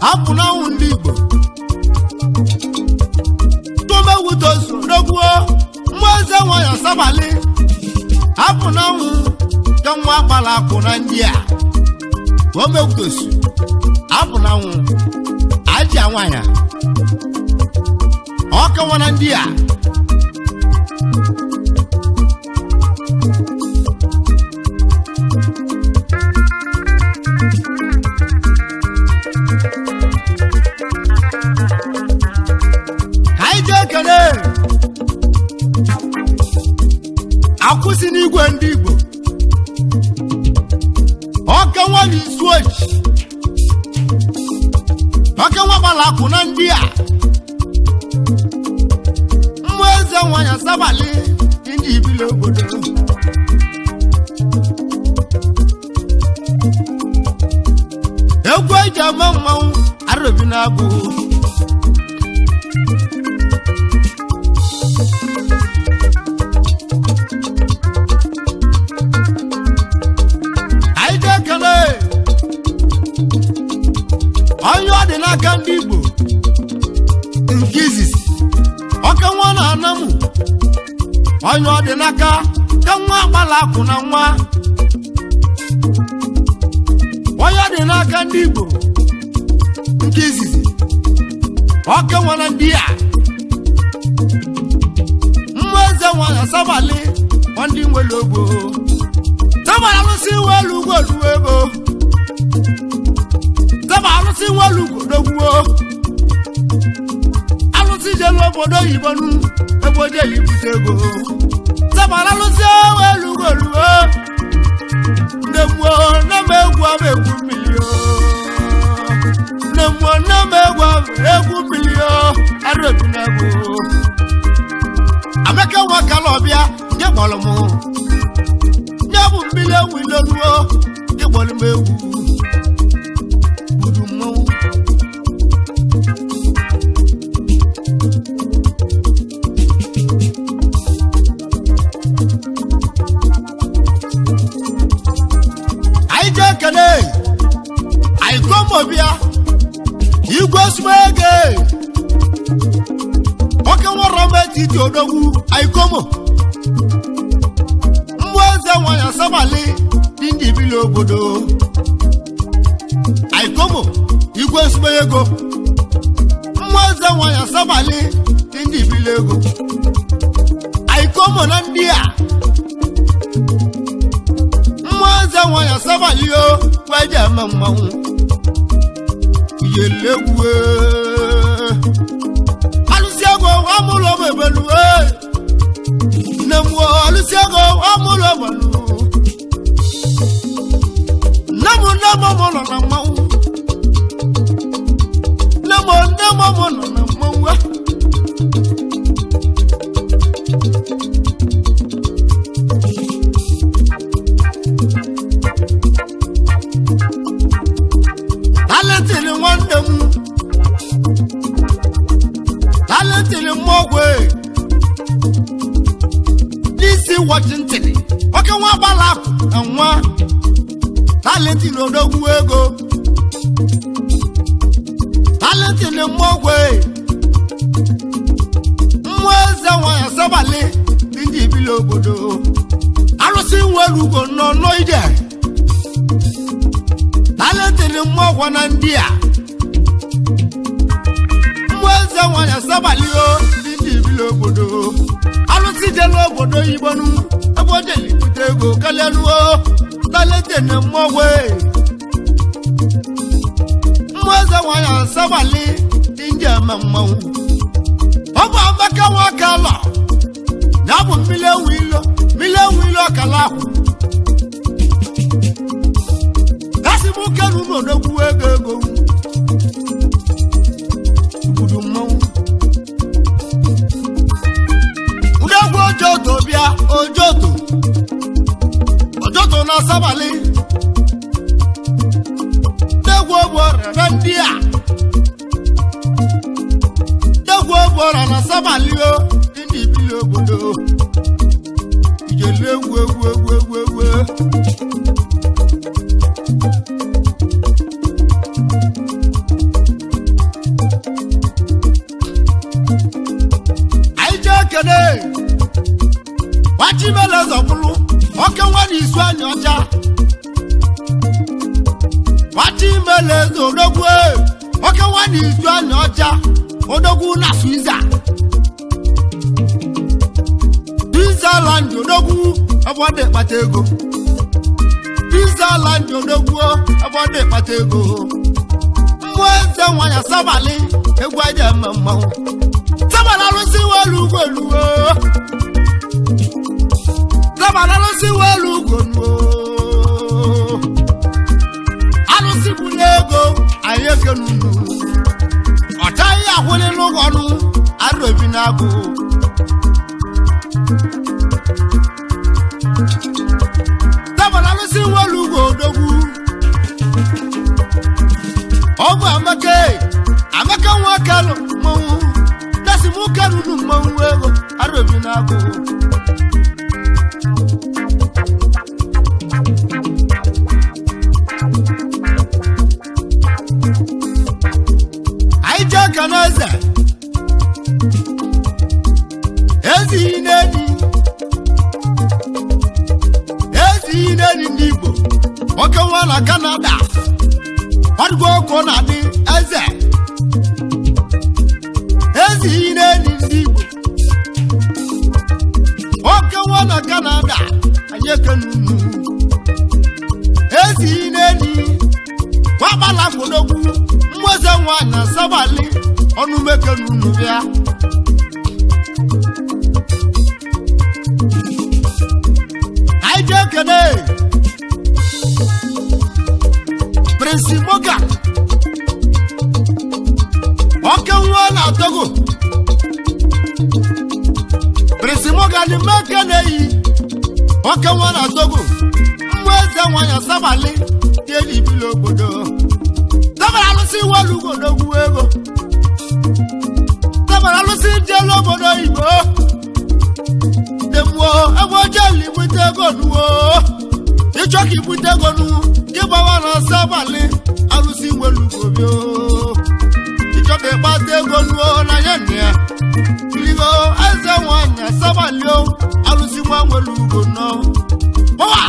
hapụ n'anwụ ndị Igbo tụọ mmegwu tosi odogwu mmụọ eze nwanyị sabali hapụ n'anwụ ke nwa gbala akwụ na ndị a tụọ mmegwu tosi hapụ n'anwụ aji nwanyị ọkewa na ndị a akwụsị n'igwe ndị Igbo ọkenwa n'izu oji ọkenwa gbala akwụ na ndị a mmụọ eze nwanyị sabali ndị ibili obodo egwu eji ama mmanwụ Araobi na-abụ onye ọ dị n'aka ndị Igbo nke izizi ọka nwa na anamụ onye ọ dị n'aka ka nwa gbala akwụ na nwa onye ọ dị n'aka ndị Igbo nke izizi ọka nwa na ndị a mmụọ eze nwanyị sabali ndị nwere ogbo sabali alụsị nwere ugwu ego alụsị nwelugo n'ogwuo alụsị jelu obodo oyibo nu ebe ojeli bute ego sabara alụsị nwelugo luo nnemụọ nama egwu ama egwu mmiri nnemụọ nama egwu mmiri Araobi na-abụ Amaka nwa kala ọbịa nye kpọrọ m nye bụ mmiri ewu ilonuo nye kpọrọ m egwu steeti odogwu Aikomo mmụọ eze nwanyị Asabali dị ndị ibili obodo Aikomo igwe nsogbu ego mmụọ eze nwanyị Asabali dị ndị ibili ego Aikomo na ndị a mmụọ eze nwanyị Asabali o weje eme mmanwụ iyelegwu alụsị ego amụlọ bebelu nne m alụsị ego amụlọ belu nne m mụ nọ na mmanwụ nne m mụ nọ na mmanwụ talented nwanne m talented mmọgwe n'isi Washington oke nwa gbala na nwa talented odogwu ego talented mmọgwe mmụọ eze nwanyị Asabali dị ndị ibili obodo arụsị nwere ugo nọ n'ide talented mmọgwe na ndị a mmụọ eze nwanyị Asabali o dị ndị ibili obodo alụsị jele obodo Igbonu ebe o jeli bute ego kalịanuo talented mmọgwe mmụọ eze nwanyị Asabali dị ndị ama mmanwụ ọ bụ Amaka nwoke alọ ya bụ mmiri ewu ilo ọkala ahụ esi m kenu n'odogwu ego ubudu mmanwụ udegwu ojoto bịa ojoto na Asabali degwu ogbora na ndị a degwu ogbora na Asabali o dị ndị ibili obodo ijele egwu anyị jee kene Wachimele zọbụlụ oke nwa na isu anyị ọcha Wachimele zodogwu oke nwa na isu anyị ọcha odogwu na Switzerland odogwu abọdị kpata ego Switzerland odogwu abọdị kpata ego mmụọ eze nwanyị Asabali egwu aja eme mmanwụ Sabali alụsị welu ugoluo Sabali alụsị welu ugoluo alụsị bụrụ ego anyị ekenunu ọchaghị akwụlị n'ụgọnụ arụbi na-agụ Sabali alụsị welu ugo odogwu ọ bụ Amaka nwoke alụ mmanwụ dasi m kerunu mmanwụ ego arụbi na-agụ anyị jee ka n'eze ezighi n'enyi ndị Igbo nwoke nwa na Canada ọdụgo ọkụ na-adị eze ezighi n'enyi ndị Igbo nwoke nwa na Canada anyị ekenunu ezighi n'enyi wagbala gbodogwu mmụọ eze nwanyị na Asabali ọnụ mekenunu bịa anyị jee kene Prince Morgan oke nwa na Togo Prince Morgan mekeneyi oke nwa na Togo mmụọ eze nwanyị Asabali dị ndị ibili obodo Sabali alụsị welu ugodogwu ego Sabali alụsị jelu obodo Igbo demwo ebe ojeli bute ego nuwo ịchọ ka ibute ego nu gị gbawa na Asabali alụsị welu ugobio ịchọ ka ịkpata gonuo na yenya ligo eze wanya sabalio alusi mwa welugo no owa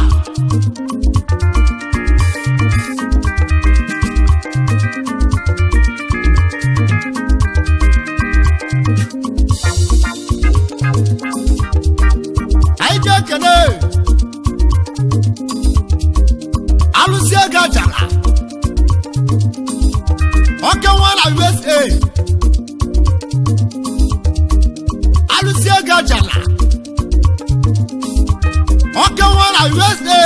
aija kene alusi agajala oke wala USA alusi agajala oke wala USA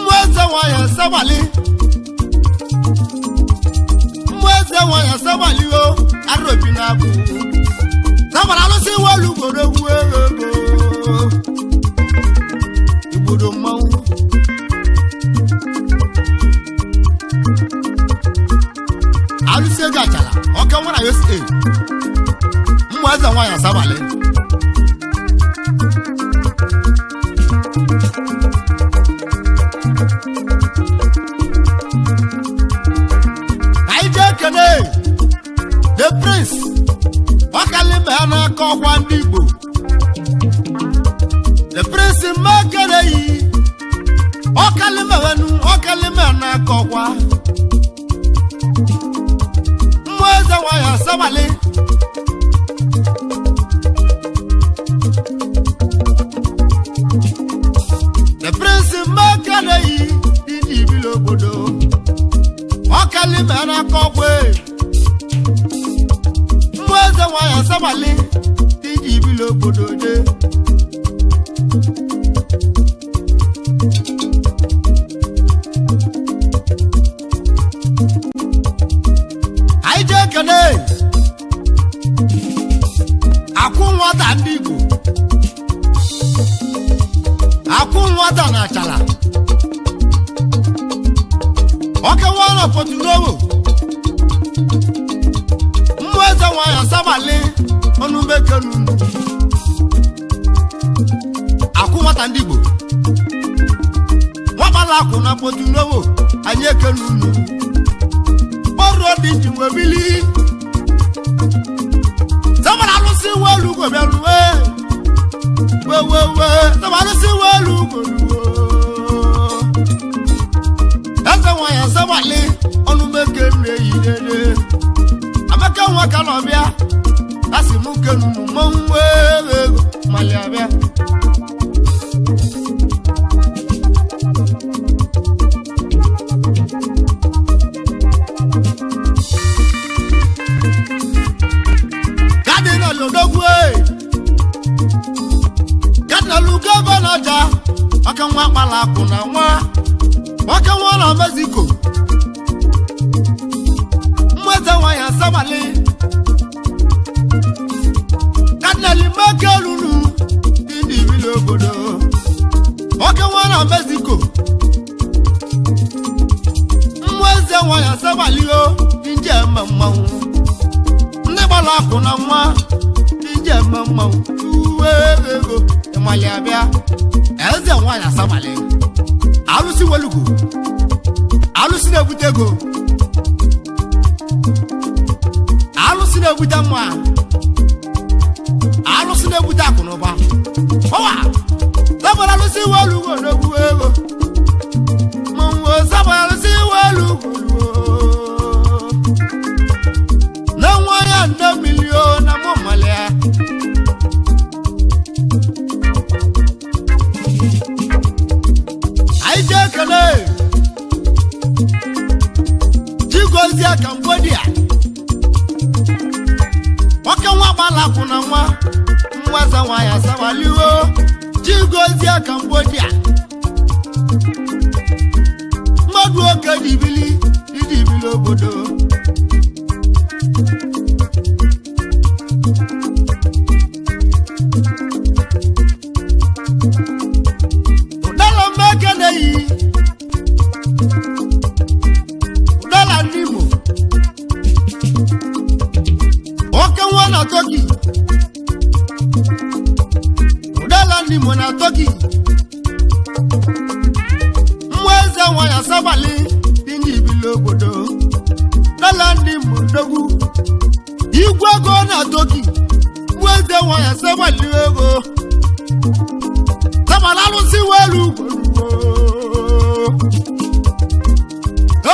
mweze waya sabali o arobi na bu sabala alusi walu godogu ego ibudo mawu alusi agajala oke wala USA mweze waya sabali the prince wakalime ana kokwa ndigbo the prince makerei wakalime ana kokwa mweze waya sabali the prince makerei idi bilobodo wakalime ana kokwa mweze waya sabali idi bilobodo de aije kene akunwata ndigo akunwata na chala oke wala potunowo mweze waya sabali onu bekenu akunwata ndigo wabala akuna potunowo anye kenu oro di jimwe bili sabala alusi welu go belu we sabala alusi welu go eze waya sabali onu bekenu yidede amaka nwa kalobia asi mukenu monwe maliabia kadina lodogwe kadina luga banaja aka nwa kpala kuna nwa aka nwa na Mexico mweze waya sabali kadina limaka lulu ndi vilo bodo aka nwa na Mexico mweze waya sabali o nje mamawu ndi bala kuna nwa nje mamawu uwego emaliabia eze waya sabali alusi welugo alusi na butego alusi na buta mwa alusi na buta kunoba owa sabala alusi welugo no buego mongo sabala alusi welugo na waya na million na momalea aije kale jigozia Cambodia waka nwa bala kuna nwa mwaza waya sabaliwo jigozia Cambodia madu oke dibili obodo udala mekeneyi udala nimo oke nwa na Turkey udala nimo na Turkey mweze waya sabali ndi ibilo obodo Thailand Modogu igwe go na Toki weze wanya sabali ego sabalalu si welu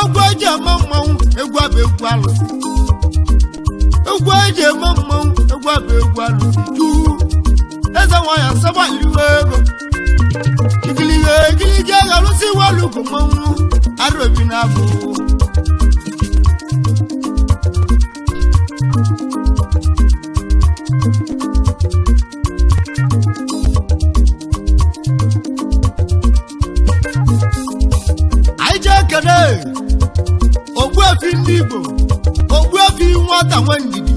ogwe je mamma egwa be gwalu ogwe je mamma egwa be gwalu tu eze wanya sabali ego igili je galu si welu ko mamu arobina bo Ogbuefi ndị Igbo Ogbuefi nwata nwe ndidi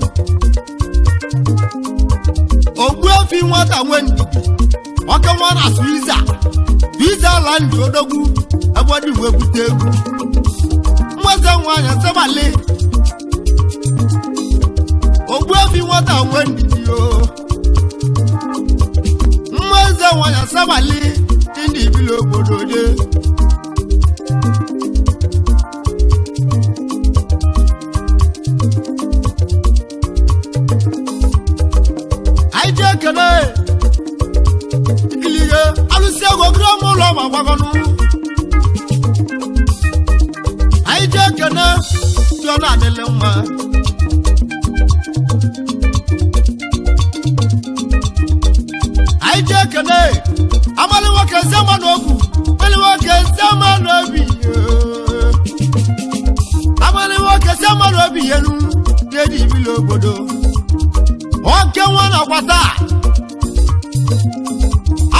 Ogbuefi nwata nwe ndidi ọka nwa na Switzerland odogwu agbadi wee bute egwu mweze nwanya sebali Ogbuefi nwata nwe ndidi o mweze nwanya sebali ndị ibili obodo je kene ikiliye alusi agogro mo lo ma gwagonu aije kene yo na dele nwa aije kene amali wo ke zama no ogu amali wo ke zama no bi amali wo ke zama no bi yenu dedi bi lo bodo oke nwana kwata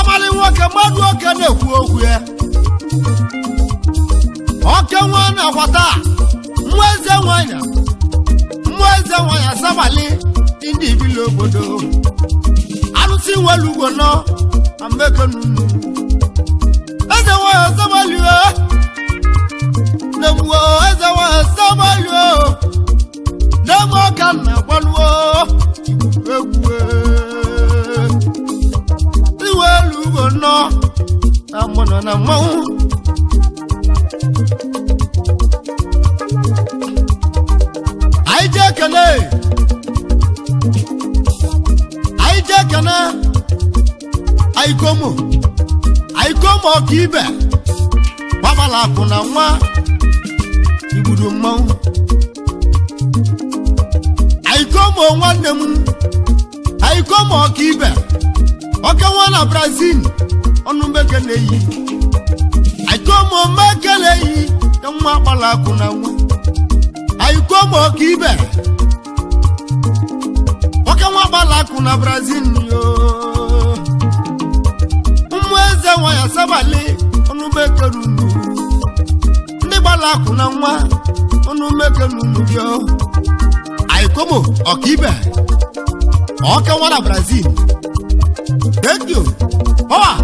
amali nwoke mmadụ oke na-ekwu okwu ya oke nwana kwata mmụeze nwanya sabali ndị ibili obodo arụsị nwelu ugbo nọ amekenunu eze nwanya sabali na-egbuo eze nwanya sabali na-eme ọka na gbaluo iwelu ugbo nọ na mmanụ na mmanwụ anyị je ekene anyị komo ọka ibe gbabala akụ na nwa igbudu mmanwụ anyị komo nwanne m anyị komo ọka ibe ọka nwa na Brazil ọnụ mekele yi anyị komo mekele yi ka nwa gbala akụ na nwa anyị komo ọka ibe ọka nwa gbala akụ na Brazil yo ụmụ eze nwa ya sabali ọnụ mekele unu ndị gbala akụ na nwa ọnụ mekele unu yo anyị komo ọka ibe ọka nwa na Brazil. Thank you. Power.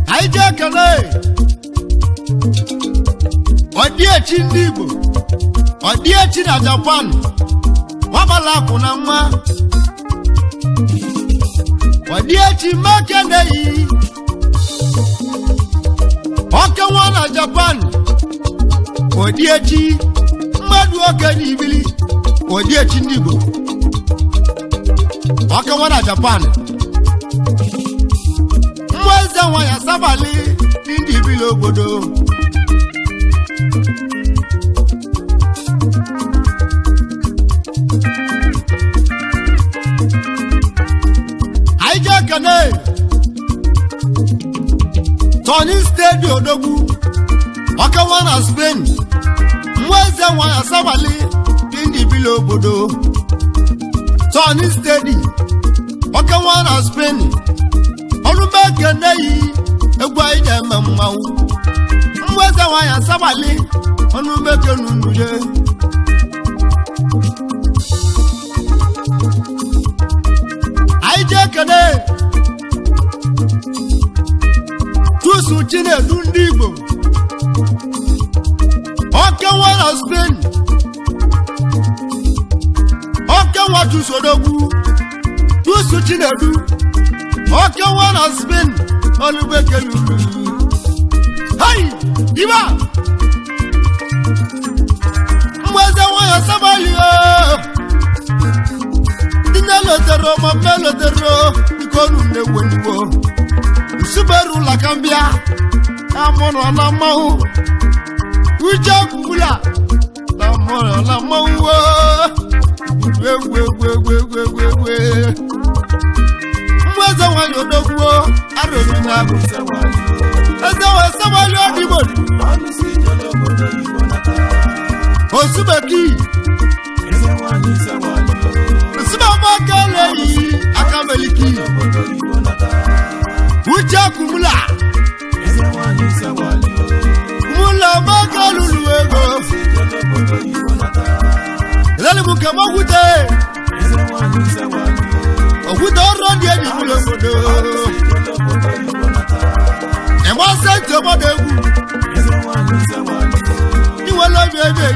Aije kele. Odiechi ndị Igbo. Odiechi na Japan. Wabala akụ na nwa. Odiechi makene yi oke nwa na Japan Odiechi mmadụ oke n'ibili Odiechi ndị Igbo oke nwa na Japan mmụọ eze nwa ya sabali ndị ibili obodo kene Tony Stadium odogwu ọka nwa na Spain mweze nwa ya sabali ndị ibili obodo Tony Stadium ọka nwa na Spain ọlụmbe kene yi egwu anyị na-eme mmanwụ mweze nwa ya sabali ọlụmbe kene unuye anyị je kene Tusu Chinedu ndị Igbo oke nwa na Spain oke nwa chusodogwu chusu chinedu oke nwa na Spain olubekelulu hai iba mweze waya sabali dinelotero ma melotero ikonu neweniwo usuberu la kambia amono na mahu uja kula na mono na mahu we mweze waya dogwo arobina ezewa sabali odibodi osubeki Sibabakele akameliki uja kumula mula bakaluluego lele mukama gute ogudo rodi edi mulogodo emo sente modegu ni wala bebe